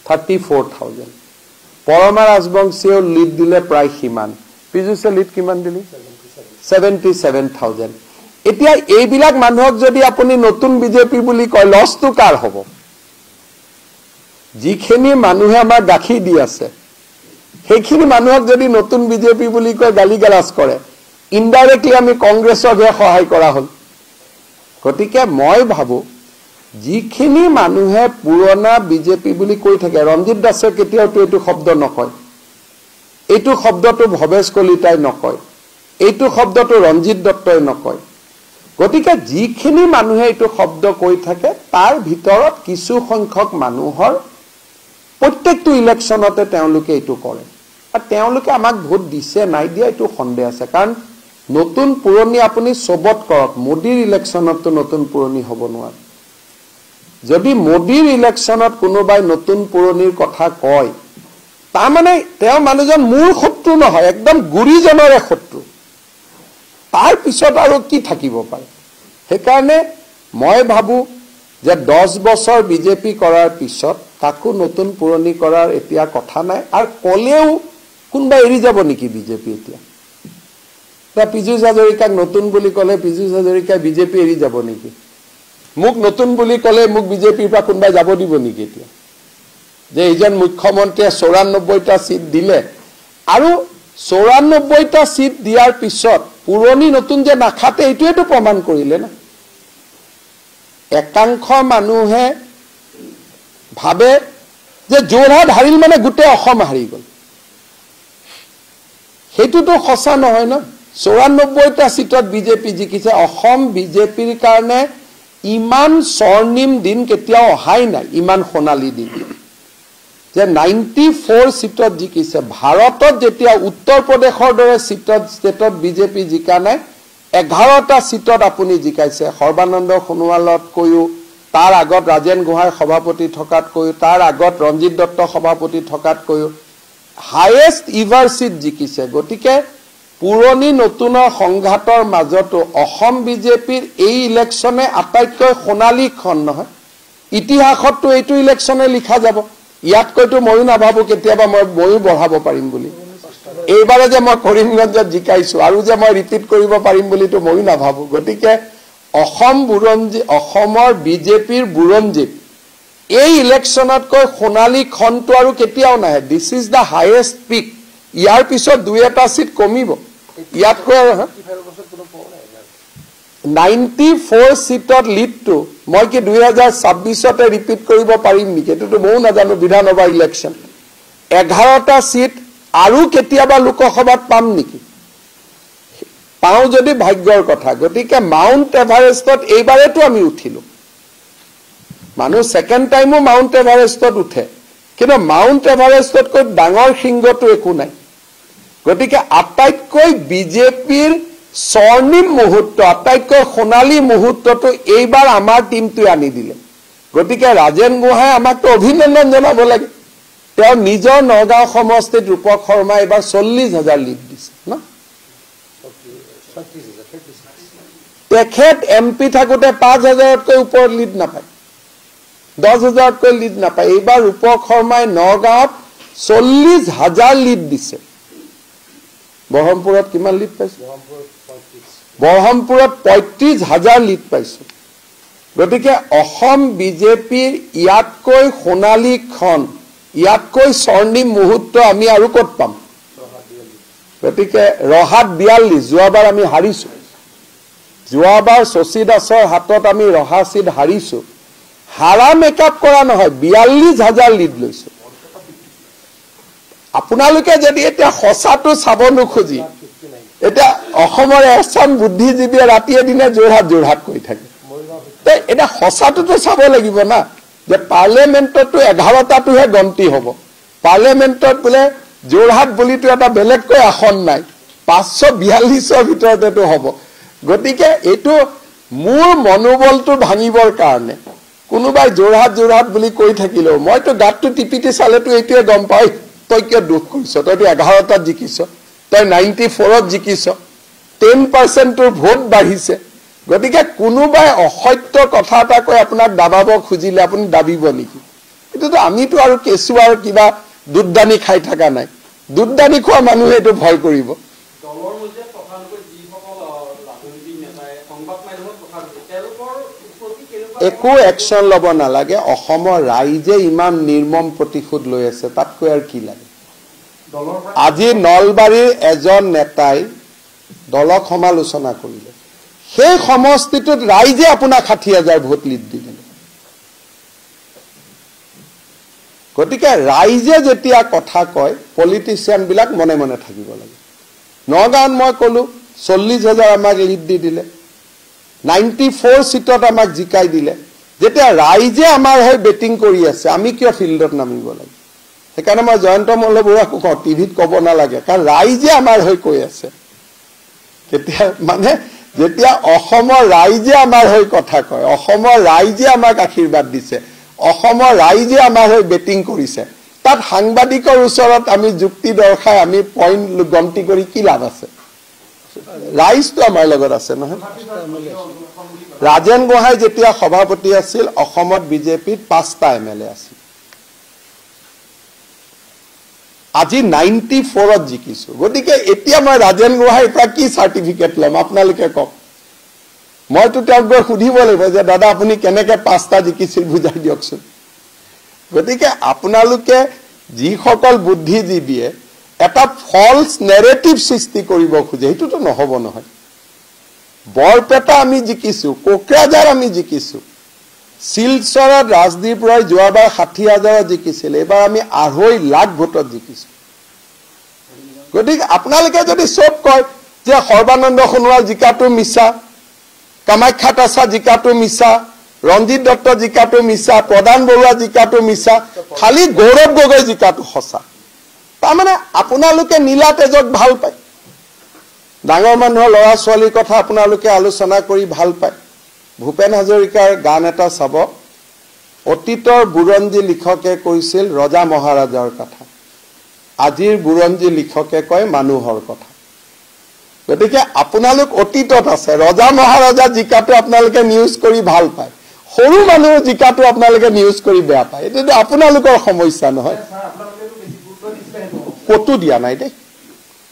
34,000. পरमा ৰাজবংশীও লিড দিলে প্ৰায় সিমান. পিজুছে লিড কিমান দিলে 77,000. এতিয়া এইবিলাক মানুহক যদি আপুনি নতুন বিজেপি বুলি কয় লছটো কাৰ হ'ব? যিখিনি মানুহে আমাৰ গাখীৰ দি আছে সেইখিনি মানুহক যদি নতুন বিজেপি বুলি কয় গালি গালাজ কৰে, ইনডাইৰেক্টলি আমি কংগ্ৰেছকহে সহায় কৰা হ'ল. গতিকে মই ভাবো যিখিনি মানুহে পুৰণা বিজেপি বুলি কৈ থাকে, ৰঞ্জিত দাসে কেতিয়াও এইটো শব্দ নকয়, এইটো শব্দটো ভৱেশ কলিতাই নকয়, এইটো শব্দটো ৰঞ্জিত দত্তই নকয়. গতিকে যিখিনি মানুহে এইটো শব্দ কৈ থাকে তাৰ ভিতৰত কিছু সংখ্যক মানুহৰ প্ৰত্যেকটো ইলেকশ্যনতে তেওঁলোকে এইটো কৰে. আৰু তেওঁলোকে আমাক ভোট দিছে নাই দিয়া এইটো সন্দেহ আছে. কাৰণ নতুন পুৰণি আপুনি সবত কৰক, মোদীৰ ইলেকশ্যনততো নতুন পুৰণি হ'ব নোৱাৰে. যদি মোদীৰ ইলেকশ্যনত কোনোবাই নতুন পুৰণিৰ কথা কয়, তাৰমানে তেওঁ মানুহজন মোৰ শত্ৰু নহয়, একদম গুৰিজনৰে শত্ৰু. তাৰ পিছত আৰু কি থাকিব পাৰে সেইকাৰণে মই ভাবো যে 10 বছৰ বিজেপি কৰাৰ পিছত কাকো নতুন পুৰণি কৰাৰ এতিয়া কথা নাই আৰু কলেও কোনবা এৰি যাব নেকি বিজেপি এতিয়া পীযুষ হাজৰিকাক নতুন বুলি কলে পীযুষ হাজৰিকা বিজেপি এৰি যাব নেকি মোক নতুন বুলি কলে মোক বিজেপিৰ পৰা কোনবা যাব দিব নেকি এতিয়া যে এইজন মুখ্যমন্ত্ৰীয়ে 94টা সিট দিলে আৰু 94টা সিট দিয়াৰ পিছত পুৰণি নতুন যে নাখাতে এইটোৱেটো প্ৰমাণ কৰিলে না একাংশ মানুহে ভাবে যে যোৰহাট হাৰিল মানে গোটেই অসম হাৰি গল সেইটোতো সঁচা নহয় না 94টা সিটত বিজেপি জিকিছে অসম বিজেপিৰ কাৰণে ইমান স্বৰ্ণিম দিন কেতিয়াও অহাই নাই ইমান সোণালী দিন যে 94 সিটত জিকিছে ভাৰতত যেতিয়া উত্তৰ প্ৰদেশৰ দৰে ষ্টেটত বিজেপি জিকা নাই 11টা সিটত আপুনি জিকাইছে সৰ্বানন্দ সোণোৱালত কৈও তাৰ আগত ৰাজেন গোহাঁই সভাপতি থকাত কৈও তাৰ আগত ৰঞ্জিত দত্ত সভাপতি থকাত কৈও হাইয়েষ্ট ইভাৰ সিট জিকিছে গতিকে পুৰণি নতুনৰ সংঘাতৰ মাজতো অসম বিজেপিৰ এই ইলেকশ্যনে আটাইতকৈ সোণালী খন নহয় ইতিহাসতটো এইটো ইলেকশ্যনে লিখা যাব ইয়াতকৈতো ময়ো নাভাবো কেতিয়াবা ময়ো বঢ়াব পাৰিম বুলি এইবাৰে যে মই কৰিমগঞ্জত জিকাইছো আৰু যে মই ৰিপিট কৰিব পাৰিম বুলিতো ময়ো নাভাবো গতিকে অসমৰ বিজেপিৰ বুৰঞ্জীত এই ইলেকশ্যনতকৈ সোণালী খনটো আৰু কেতিয়াও নাহে দিস ইজ দা হাইয়েষ্ট পিক ইয়াৰ পিছত দুই এটা সিট কমিব ইয়াতকৈ আৰু 94 সিটত লিডটো মই কি 2026তে ৰিপিট কৰিব পাৰিম নেকি এটোটো ময়ো নাজানো বিধানসভা ইলেকশ্যন 11টা সিট আৰু কেতিয়াবা লোকসভাত পাম নেকি পাও যদি ভাগ্যৰ কথা গতিকে মাউণ্ট এভাৰেষ্টত এইবাৰেতো আমি উঠিলো মানুহ সেকেন্ড টাইমো মাউণ্ট এভাৰেষ্টত উঠে কিন্তু মাউণ্ট এভাৰেষ্টতকৈ ডাঙৰ শৃংগটো একো নাই গতিকে আটাইতকৈ বিজেপিৰ স্বৰ্ণিম মুহূৰ্ত আটাইতকৈ সোণালী মুহূৰ্তটো এইবাৰ আমাৰ টিমটোৱে আনি দিলে গতিকে ৰাজেন গোহাঁই আমাকতো অভিনন্দন জনাব লাগে তেওঁ নিজৰ নগাঁও সমষ্টিত ৰূপক শৰ্মা এবাৰ 40,000 লিড দিছে না তেখেত এমপি থাকোতে 5,000তকৈ ওপৰত লিড নাপায় 10,000তকৈ লিড নাপায় এইবাৰ ৰূপক শৰ্মাই নগাঁৱত 40,000 লিড দিছে বহৰমপুৰত কিমান লিড পাইছে বহৰমপুৰত 35,000 লিড পাইছে গতিকে অসম বিজেপিৰ ইয়াতকৈ সোণালী খন ইয়াতকৈ স্বৰ্ণিম মুহূৰ্ত আমি আৰু ক'ত পাম গতিকে ৰহাত 42 যোৱাবাৰ আমি হাৰিছো যোৱাবাৰ শশী দাসৰ হাতত আমি ৰহা সিট হাৰিছো হাৰা মেকআপ কৰা নহয় 42,000 লিড লৈছো আপোনালোকে যদি এতিয়া সঁচাটো চাব নোখোজি এটা অসমৰ এছাম বুদ্ধিজীৱীয়ে ৰাতিয়ে দিনে যোৰহাট কৈ থাকে এটা সঁচাটোতো চাব লাগিব না যে পাৰ্লিয়ামেণ্টতো 11টাটোহে গন্তি হ'ব পাৰ্লিয়ামেণ্টত বোলে যোৰহাট বুলিতো এটা বেলেগকৈ আসন নাই 542ৰ ভিতৰতেতো হ'ব গতিকে এইটো মোৰ মনোবলটো ভাঙিবৰ কাৰণে কোনোবাই যোৰহাট বুলি কৈ থাকিলেও মইতো গাতটো টিপিটি চালেতো এইটোৱে গম পাই তই কিয় দুখ কৰিছ তইতো 11টাত জিকিছ তই 94ত জিকিছ 10% তোৰ ভোট বাঢ়িছে গতিকে কোনোবাই অসত্য কথা এটা কৈ আপোনাক দাবাব খুজিলে আপুনি দাবিব নেকি এটোতো আমিতো আৰু কেঁচুৱাৰ কিবা দুধদানি খাই থকা নাই দুধদানি খোৱা মানুহে এইটো ভয় কৰিব দলৰ মধ্যে প্ৰধানকৈ যিসকল ৰাজনৈতিক নেতাই সংবাদ মাধ্যমত কথা কৈছে তেওঁলোকৰ প্ৰতি কেনেকুৱা একো একশন ল'ব নালাগে অসমৰ ৰাইজে ইমান নিৰ্মম প্ৰতিশোধ লৈ আছে তাতকৈ আৰু কি লাগে আজি নলবাৰীৰ এজন নেতাই দলক সমালোচনা কৰিলে সেই সমষ্টিটোত ৰাইজে আপোনাক 60,000 ভোট লিড দিলে গতিকে ৰাইজে যেতিয়া কথা কয় পলিটিচিয়ান বিলাক মনে মনে থাকিব লাগে নগাঁৱত মই কলো 40,000 আমাক লিড দি দিলে 94 সিটত আমাক জিকাই দিলে যেতিয়া ৰাইজে আমাৰ হৈ বেটিং কৰি আছে আমি কিয় ফিল্ডত নামিব লাগে সেইকাৰণে মই জয়ন্ত মল্লবৰুৱাক কওঁ টিভিত ক'ব নালাগে কাৰণ ৰাইজে আমাৰ হৈ কৈ আছে কেতিয়া মানে যেতিয়া অসমৰ ৰাইজে আমাৰ হৈ কথা কয় অসমৰ ৰাইজে আমাক আশীৰ্বাদ দিছে অসমৰ ৰাইজে আমাৰ হৈ বেটিং কৰিছে তাত সাংবাদিকৰ ওচৰত আমি যুক্তি দৰ্শাই আমি পইণ্ট গন্তি কৰি কি লাভ আছে ৰাইজটো আমাৰ লগত আছে নহয় ৰাজেন গোহাঁই যেতিয়া সভাপতি আছিল অসমত বিজেপিত 5টা এমএলএ আছিল আজি 94ত জিকিছো গতিকে এতিয়া মই ৰাজেন গোহাঁইৰ পৰা কি চাৰ্টিফিকেট লম আপোনালোকে কওক মইতো তেওঁক গৈ সুধিব লাগিব যে দাদা আপুনি কেনেকে 5টা জিকিছিল বুজাই দিয়কচোন গতিকে আপোনালোকে যিসকল বুদ্ধিজীৱীয়ে এটা ফলছ নেৰেটিভ সৃষ্টি কৰিব খোজে এইটোতো নহব নহয় বৰপেটা আমি জিকিছো কোকৰাঝাৰ আমি জিকিছো শিলচৰত ৰাজদীপ ৰয় যোৱাবাৰ 60,000 জিকিছিল এবাৰ আমি 2.5 লাখ ভোটত জিকিছো গতিকে আপোনালোকে যদি সব কয় যে সৰ্বানন্দ সোণোৱাল জিকাটো মিছা কামাখ্যা তাছা জিকাটো মিছা ৰঞ্জিত দত্ত জিকাটো মিছা প্ৰধান বৰুৱা জিকাটো মিছা খালি গৌৰৱ গগৈ জিকাটো সঁচা তাৰমানে আপোনালোকে নীলা তেজক ভাল পায় ডাঙৰ মানুহৰ ল'ৰা ছোৱালীৰ কথা আপোনালোকে আলোচনা কৰি ভাল পায় ভূপেন হাজৰিকাৰ গান এটা চাব অতীতৰ বুৰঞ্জী লিখকে কৈছিল ৰজা মহাৰাজাৰ কথা আজিৰ বুৰঞ্জী লিখকে কয় মানুহৰ কথা গতিকে আপোনালোক অতীতত আছে ৰজা মহাৰাজা জিকাটো আপোনালোকে নিউজ কৰি ভাল পায় সৰু মানুহৰ জিকাটো আপোনালোকে নিউজ কৰি বেয়া পায় এটো আপোনালোকৰ সমস্যা নহয় কতো দিয়া নাই দেই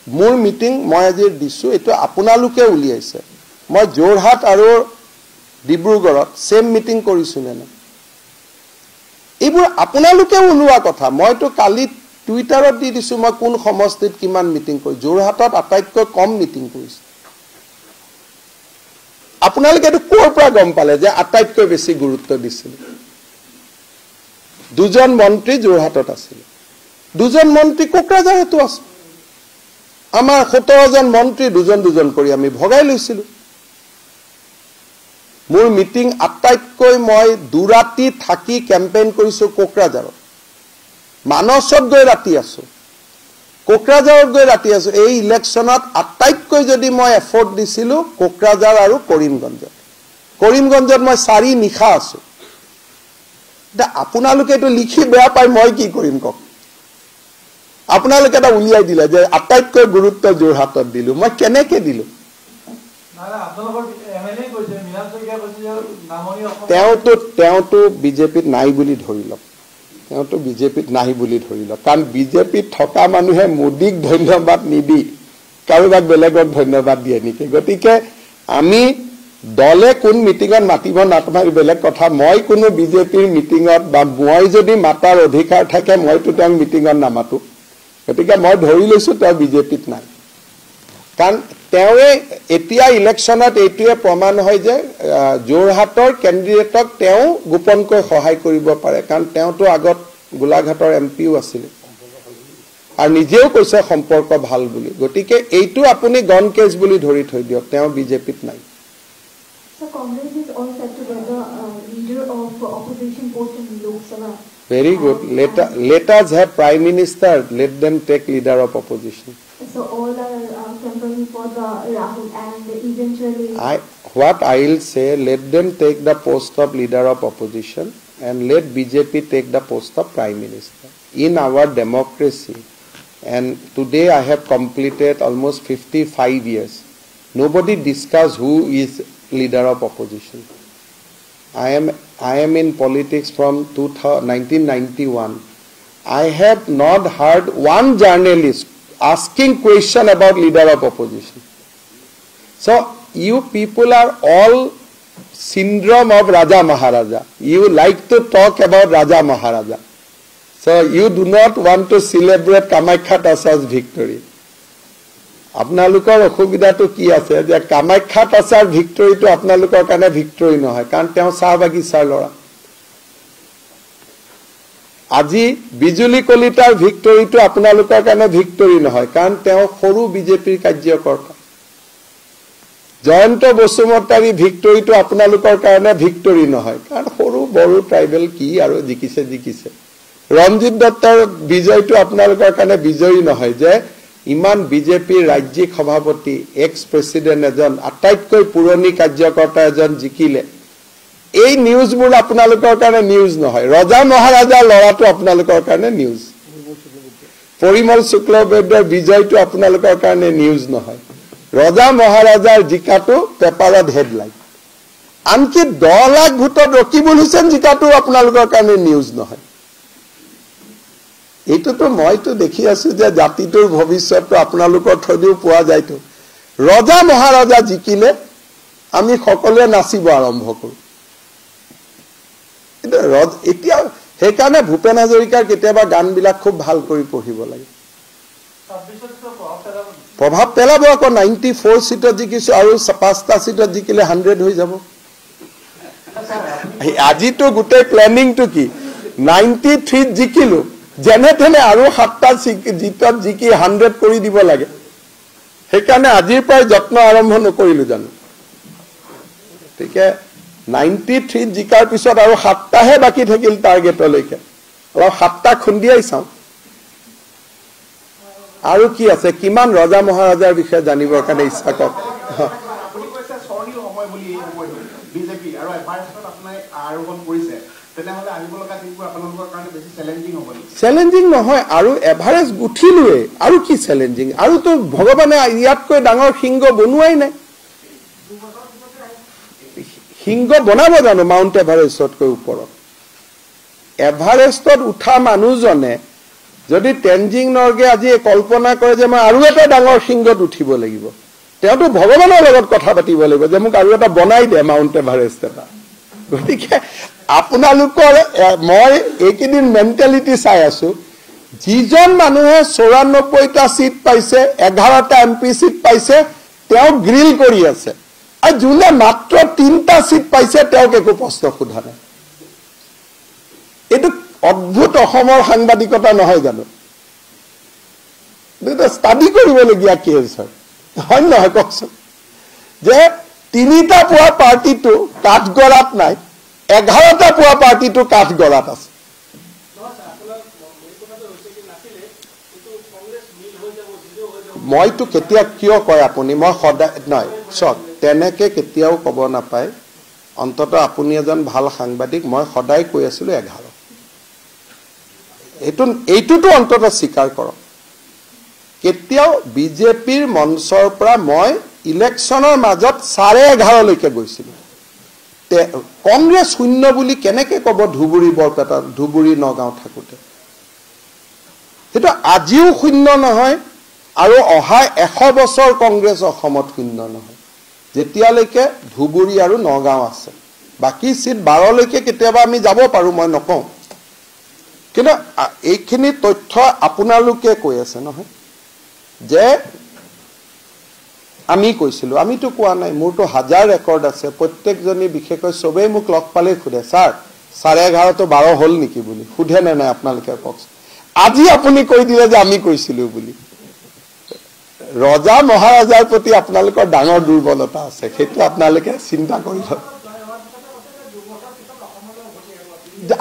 মোৰ মিটিং মই আজি দিছো এটো আপোনালোকে উলিয়াইছে মই জোৰহাট আৰু ডিব্ৰুগড়ত সেম মিটিং কৰিছো না এইবোৰ আপোনালোকে ওলোৱা কথা মইতো কালি টুইটাৰত দি দিছো মই কোন সমষ্টিত কিমান মিটিং কৰি জোৰহাটত আটাইতকৈ কম মিটিং কৰিছো আপোনালোকে এটো কোৰ পৰা গম পালে যে আটাইতকৈ বেছি গুৰুত্ব দিছিল দুজন মন্ত্ৰী জোৰহাটত আছিল দুজন মন্ত্ৰী কোকৰাঝাৰতো আছে আমাৰ 17 জন মন্ত্ৰী দুজন কৰি আমি ভগাই লৈছিলো মোৰ মিটিং আটাইতকৈ মই দুৰাতি থাকি কেম্পেইন কৰিছো কোকৰাঝাৰত মানসত গৈ ৰাতি আছো কোকৰাঝাৰত গৈ ৰাতি আছো এই ইলেকশনত আটাইতকৈ যদি মই এফৰ্ট দিছিলো কোকৰাঝাৰ আৰু কৰিমগঞ্জত মই 4 নিশা আছো আপোনালোকে এটো লিখি বেয়া পাই মই কি কৰিম কক আপোনালোকে এটা উলিয়াই দিলে যে আটাইতকৈ গুৰুত্ব জোৰহাটত দিলো মই কেনেকে দিলো তেওঁতো বিজেপিত নাই বুলি ধৰিলক কাৰণ বিজেপিত থকা মানুহে মোদীক ধন্যবাদ নিদি কাৰোবাক বেলেগক ধন্যবাদ দিয়ে নেকি গতিকে আমি দলে কোন মিটিঙত মাতিব নামাতিব বেলেগ কথা মই কোনো বিজেপিৰ মিটিঙত বা মই যদি মাতাৰ অধিকাৰ থাকে মইতো তেওঁক মিটিঙত নামাতো গতিকে মই ধৰি লৈছো তেওঁ বিজেপিত নাই কাৰণ তেওঁৱে এতিয়া ইলেকশনত এইটোৱে প্ৰমাণ হয় যে জোৰহাটৰ কেণ্ডিডেটক তেওঁ গোপনকৈ সহায় কৰিব পাৰে কাৰণ তেওঁতো আগত গোলাঘাটৰ এমপিও আছিল আৰু নিজেও কৈছে সম্পৰ্ক ভাল বুলি গতিকে এইটো আপুনি গন কেছ বুলি ধৰি থৈ দিয়ক তেওঁ বিজেপিত নাই So Congress is all set together leader of opposition post in Lok Sabha. Very good. Let us have Prime Minister. Let them take leader of opposition. So all are campaigning for the Rahul and eventually. What I will say, let them take the post of leader of opposition and let BJP take the post of Prime Minister. In our democracy, and today I have completed almost 55 years. Nobody discuss who is leader of opposition. I am in politics from 1991. I have not heard one journalist asking question about leader of opposition. So you people are all syndrome of Raja Maharaja. You like to talk about Raja Maharaja. So you do not want to celebrate Kamakhya Tasa's victory. আপোনালোকৰ অসুবিধাটো কি আছে যে কামাখ্যা তাছাৰ ভিক্টৰীটো আপোনালোকৰ কাৰণে victory নহয় কাৰণ তেওঁ চাহ বাগিচাৰ লৰা আজি বিজুলী কলিতাৰ ভিক্টৰীটো আপোনালোকৰ কাৰণে ভিক্টৰী নহয় কাৰণ তেওঁ সৰু বিজেপিৰ কাৰ্যকৰ্তা জয়ন্ত বসুমতাৰী ভিক্টৰীটো আপোনালোকৰ কাৰণে ভিক্টৰী নহয় কাৰণ সৰু বড়ো ট্ৰাইবেল কি আৰু জিকিছে ৰঞ্জিত দত্তৰ বিজয়টো আপোনালোকৰ কাৰণে বিজয়ী নহয় যে ইমান বিজেপিৰ ৰাজ্যিক সভাপতি এক্স প্ৰেসিডেন্ট এজন আটাইতকৈ পুৰণি কাৰ্যকৰ্তা এজন জিকিলে এই নিউজবোৰ আপোনালোকৰ কাৰণে নিউজ নহয় ৰজা মহাৰাজাৰ লৰাটো আপোনালোকৰ কাৰণে নিউজ পৰিমল শুক্লবৈদ্যৰ বিজয়টো আপোনালোকৰ কাৰণে নিউজ নহয় ৰজা মহাৰাজাৰ জিকাটো পেপাৰত হেডলাইন আনকি 10 লাখ ভোটত ৰকিবুল হুছেইন জিকাটো আপোনালোকৰ কাৰণে নিউজ নহয় এইটোতো মইতো দেখি আছো যে জাতিটোৰ ভৱিষ্যতটো আপোনালোকৰ থদিও পোৱা যায়তো ৰজা মহাৰাজা জিকিলে আমি সকলোৱে নাচিব আৰম্ভ কৰো এতিয়া সেইকাৰণে ভূপেন হাজৰিকাৰ কেতিয়াবা গানবিলাক খুব ভাল কৰি পঢ়িব লাগে প্ৰভাৱ পেলাব আকৌ 94 সিটত জিকিছো আৰু 5টা সিটত জিকিলে 100 হৈ যাব আজিতো গোটেই প্লেনিংটো কি 93 জিকিলো যেনে তেনে আৰু 7টা জিতত জিকি 100 কৰি দিব লাগে সেইকাৰণে আজিৰ পৰাই যত্ন আৰম্ভ নকৰিলো জানো ঠিকে 93 জিকাৰ পিছত আৰু 7টাহে বাকি থাকিল টাৰ্গেটলৈকে অলপ 7টা খুন্দিয়াই চাওঁ আৰু কি আছে কিমান ৰজা মহাৰাজাৰ বিষয়ে জানিবৰ কাৰণে ইচ্ছা কৰক আপুনি কৈছে স্বৰ্ণীয় সময় বুলি এই সময়টো বিজেপি আৰু এভাৰেষ্টত আপোনাৰ আৰোহণ কৰিছে তেনেহলে আহিব লগা দিনবোৰ আপোনালোকৰ কাৰণে বেছি চ্যালেঞ্জিং হ'ব নেকি চ্যালেঞ্জিং নহয় আৰু এভাৰেষ্ট গুঠিলোৱে আৰু কি চ্যালেঞ্জিং আৰু তো ভগৱানে ইয়াতকৈ ডাঙৰ সিংহ বনোৱাই নাই সিংহ বনাব জানো মাউণ্ট এভাৰেষ্টতকৈ ওপৰত এভাৰেষ্টত উঠা মানুহজনে যদি তেনজিং নৰ্গে আজি কল্পনা কৰে যে মই আৰু এটা ডাঙৰ সিংহত উঠিব লাগিব তেওঁতো ভগৱানৰ লগত কথা পাতিব লাগিব যে মোক আৰু এটা বনাই দে মাউণ্ট এভাৰেষ্ট এটা গতিকে আপোনালোকৰ মই এইকেইদিন মেণ্টেলিটি চাই আছো যিজন মানুহে 94টা সিট পাইছে 11টা এমপি সিট পাইছে তেওঁ গ্ৰিল কৰি আছে আৰু যোনে মাত্ৰ 3টা সিট পাইছে তেওঁক একো প্ৰশ্ন সোধা নাই এইটো অদ্ভুত অসমৰ সাংবাদিকতা নহয় জানো এটা ষ্টাডি কৰিবলগীয়া কেছ হয় নহয় কওকচোন যে 3টা পোৱা পাৰ্টিটো কাঠগড়াত নাই 11টা পোৱা পাৰ্টিটো কাঠগড়াত আছে মইতো কেতিয়া কিয় কয় আপুনি মই সদায় নহয় চক তেনেকে কেতিয়াও ক'ব নাপায় অন্তত আপুনি এজন ভাল সাংবাদিক মই সদায় কৈ আছিলো 11 এইটোতো অন্তত স্বীকাৰ কৰক কেতিয়াও বিজেপিৰ মঞ্চৰ পৰা মই ইলেকশ্যনৰ মাজত 11:30 লৈকে গৈছিলো কংগ্ৰেছ শূন্য বুলি কেনেকে ক'ব ধুবুৰী বৰপেটা ধুবুৰী নগাঁও থাকোতে সেইটো আজিও শূন্য নহয় আৰু অহা 100 বছৰ কংগ্ৰেছ অসমত শূন্য নহয় যেতিয়ালৈকে ধুবুৰী আৰু নগাঁও আছে বাকি সিট 12 লৈকে কেতিয়াবা আমি যাব পাৰো মই নকওঁ কিন্তু এইখিনি তথ্য আপোনালোকে কৈ আছে নহয় যে আমি কৈছিলো আমিতো কোৱা নাই মোৰতো হাজাৰ ৰেকৰ্ড আছে প্ৰত্যেকজনী বিশেষকৈ সবেই মোক লগ পালে খুদে স্যাৰ 11:30 তো 12 হল নেকি বুলি খুদে নাই আপোনালোকে কওক আজি আপুনি কৈ দিলে যে আমি কৈছিলো বুলি ৰজা মহাৰাজাৰ প্ৰতি আপোনালোকৰ ডাঙৰ দুৰ্বলতা আছে সেইটো আপোনালোকে চিন্তা কৰিব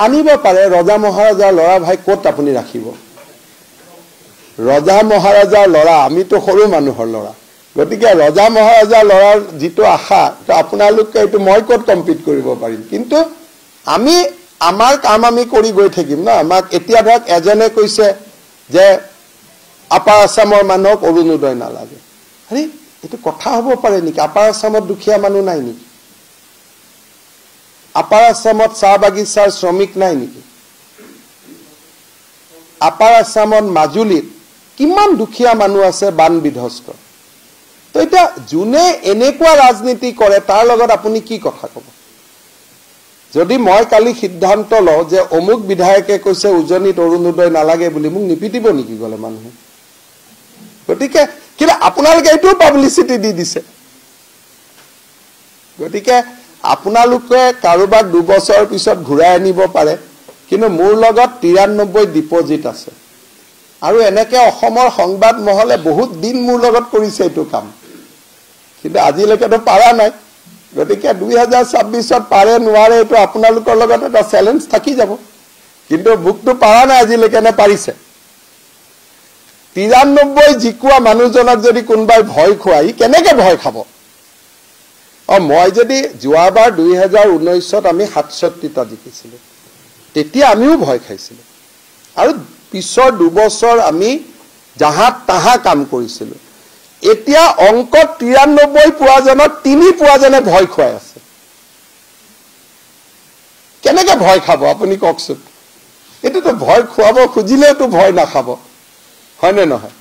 আনিব পাৰে ৰজা মহাৰাজাৰ লৰা ভাই ক'ত আপুনি ৰাখিব ৰজা মহাৰাজাৰ লৰা আমিতো সৰু মানুহৰ লৰা গতিকে ৰজা মহাৰাজাৰ লৰাৰ যিটো আশা আপোনালোকে এইটো মই ক'ত কম্পিট কৰিব পাৰিম কিন্তু আমি আমাৰ কাম আমি কৰি গৈ থাকিম না আমাক এতিয়া ধৰক এজনে কৈছে যে আপাৰ আসামৰ মানুহক অৰুণোদয় নালাগে আৰে এইটো কথা হ'ব পাৰে নেকি আপাৰ আসামত দুখীয়া মানুহ নাই নেকি আপাৰ আসামত চাহ বাগিচাৰ শ্ৰমিক নাই নেকি আপাৰ আসামত মাজুলীত কিমান দুখীয়া মানুহ আছে বান বিধ্বস্ত তো এটা যোনে এনেকুৱা ৰাজনীতি কৰে তাৰ লগত আপুনি কি কথা ক'ব যদি মই কালি সিদ্ধান্ত লওঁ যে অমুক বিধায়কে কৈছে উজনিত অৰুণোদয় নালাগে বুলি মোক নিপিটিব নেকি গলে মানুহে গতিকে কিন্তু আপোনালোকে এইটো পাব্লিচিটি দি দিছে গতিকে আপোনালোকে কাৰোবাক 2 বছৰ পিছত ঘূৰাই আনিব পাৰে কিন্তু মোৰ লগত 93 ডিপোজিট আছে আৰু এনেকে অসমৰ সংবাদ মহলে বহুত দিন মোৰ লগত কৰিছে এইটো কাম কিন্তু আজিলৈকেতো পাৰা নাই গতিকে 2026ত পাৰে নোৱাৰে এইটো আপোনালোকৰ লগত এটা চ্যালেঞ্জ থাকি যাব কিন্তু বুকটো পাৰা নাই আজিলৈকে নে পাৰিছে 93 জিকুৱা মানুহজনক যদি কোনবাই ভয় খুৱাই কেনেকে ভয় খাব মই যদি যোৱাবাৰ 2019ত আমি 67টা জিকিছিলো তেতিয়া আমিও ভয় খাইছিলো আৰু পিছৰ 2 বছৰ আমি জাহাত তাহা কাম কৰিছিলো এতিয়া অংকত 93 পোৱা জনক 3 পোৱা জনে ভয় খুৱাই আছে। কেনেকে ভয় খাব আপুনি কওকচোন? এইটোতো ভয় খুৱাব খুজিলেওতো ভয় নাখাব, হয়নে নহয়?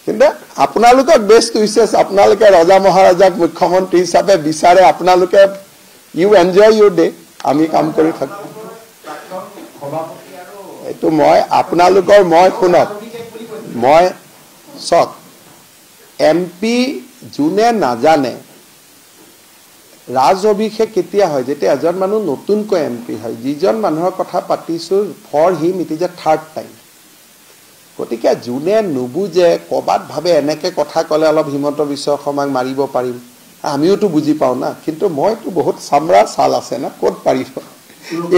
কিন্তু আপোনালোকক বেষ্ট উইচেছ, আপোনালোকে ৰজা মহাৰাজাক মুখ্যমন্ত্ৰী হিচাপে বিচাৰে, আপোনালোকে ইউ এনজয় ইউৰ ডে, আমি কাম কৰি থাকো। এইটো মই আপোনালোকৰ মই শুনক, মই চক MP যোনে নাজানে ৰাজ অভিষেক কেতিয়া হয়? যেতিয়া এজন মানুহ নতুনকৈ MP হয়। যিজন মানুহৰ কথা পাতিছো, for him it is a third time. গতিকে যোনে নুবুজে ক'বাত ভাবে এনেকে কথা ক'লে অলপ হিমন্ত বিশ্ব শৰ্মাক মাৰিব পাৰিম, আমিওতো বুজি পাওঁ না, কিন্তু মইতো বহুত চামৰা চাল আছে না, ক'ত পাৰিব?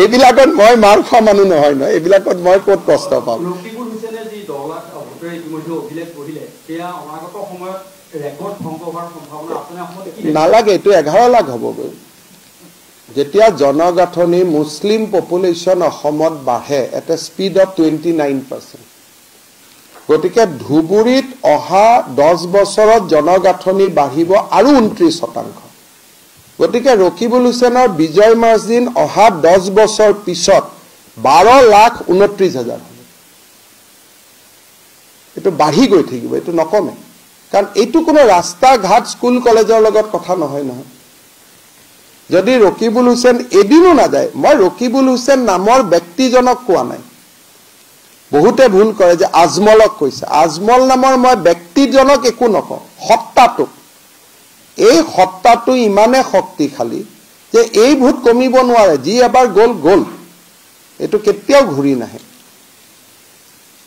এইবিলাকত মই মাৰ খোৱা মানুহ নহয় নহয়, এইবিলাকত মই ক'ত কষ্ট পাম? ৰকিবুল হুছেইনে যি 10 লাখ ভোটাৰে ইতিমধ্যে অভিলেখ গঢ়িলে, সেয়া অনাগত সময়ত ৰেকৰ্ড ভংগ হোৱাৰ সম্ভাৱনা আপোনাৰ সময়ত কি? নালাগে, এইটো 11 লাখ হ'বগৈ। যেতিয়া জনগাঁথনি মুছলিম পপুলেশ্যন অসমত বাঢ়ে এট এ স্পীড অফ 29%, গতিকে ধুবুৰীত অহা 10 বছৰত জনগাঁথনি বাঢ়িব আৰু 29%। গতিকে ৰকিবুল হুছেইনৰ বিজয় মাৰ্জিন অহা 10 বছৰ পিছত 12,29,000 হ'ব। এইটো বাঢ়ি গৈ থাকিব, এইটো নকমে। কাৰণ এইটো কোনো ৰাস্তা ঘাট স্কুল কলেজৰ লগত কথা নহয় নহয়। যদি ৰকিবুল হুছেইন এদিনো নাযায়, মই ৰকিবুল হুছেইন নামৰ ব্যক্তিজনক কোৱা নাই, বহুতে ভুল কৰে যে আজমলক কৈছে। আজমল নামৰ মই ব্যক্তিজনক একো নকওঁ, সত্তাটোক। এই সত্তাটো ইমানে শক্তিশালী যে এই ভোট কমিব নোৱাৰে। যি এবাৰ গ'ল গ'ল, এইটো কেতিয়াও ঘূৰি নাহে।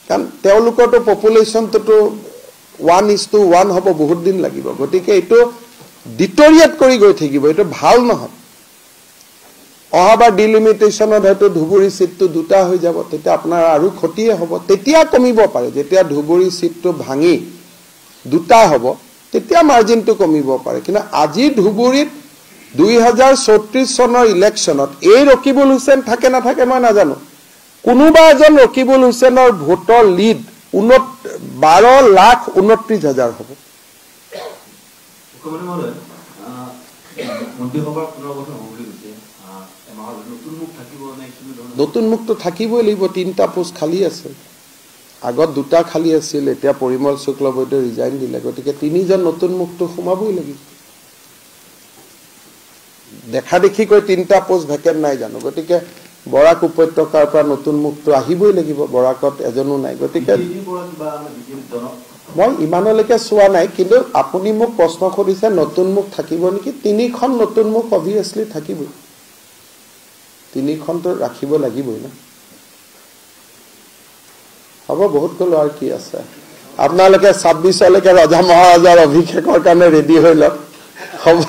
কাৰণ তেওঁলোকৰতো পপুলেশ্যনটোতো 1:1 হ'ব, বহুত দিন লাগিব। গতিকে এইটো ডিটৰিয়েট কৰি গৈ থাকিব, এইটো ভাল নহয়। অহাবাৰ ডিলিমিটেশ্যনত হয়তো ধুবুৰী চিটটো 2টা হৈ যাব, তেতিয়া আপোনাৰ আৰু ক্ষতিয়ে হ'ব। তেতিয়া কমিব পাৰে, যেতিয়া ধুবুৰী চিটটো ভাঙি 2টা হ'ব, তেতিয়া মাৰ্জিনটো কমিব পাৰে। কিন্তু আজি ধুবুৰীত 2034 চনৰ ইলেকশ্যনত এই ৰকিবুল হুছেইন থাকে নাথাকে মই নাজানো, কোনোবা এজন ৰকিবুল হুছেইনৰ ভোটৰ লিড 12,29,000 হ'ব। নতুন মুখটো থাকিবই লাগিব। 3টা পোষ্ট খালী আছে, আগত 2টা খালী আছিল, এতিয়া পৰিমল শুক্লবৈদ্যই ৰিজাইন দিলে। গতিকে 3জন নতুন মুখটো সোমাবই লাগিব। দেখা দেখিকৈ 3টা পোষ্ট ভেকেণ্ট নাই জানো? গতিকে বৰাক উপত্যকাৰ পৰা নতুন মুখটো আহিবই লাগিব। বৰাকত এজনো নাই। গতিকে মই ইমানলৈকে চোৱা নাই, কিন্তু আপুনি মোক প্ৰশ্ন কৰিছে নতুন মুখ থাকিব নেকি? 3খন নতুন মুখ অভিয়াছলি থাকিবই। 3খনটো ৰাখিব লাগিবই না। হ'ব, বহুত গ'লো আৰু কি আছে। আপোনালোকে 26লৈকে ৰজা মহাৰাজাৰ অভিষেকৰ কাৰণে ৰেডি হৈ লওক। হ'ব।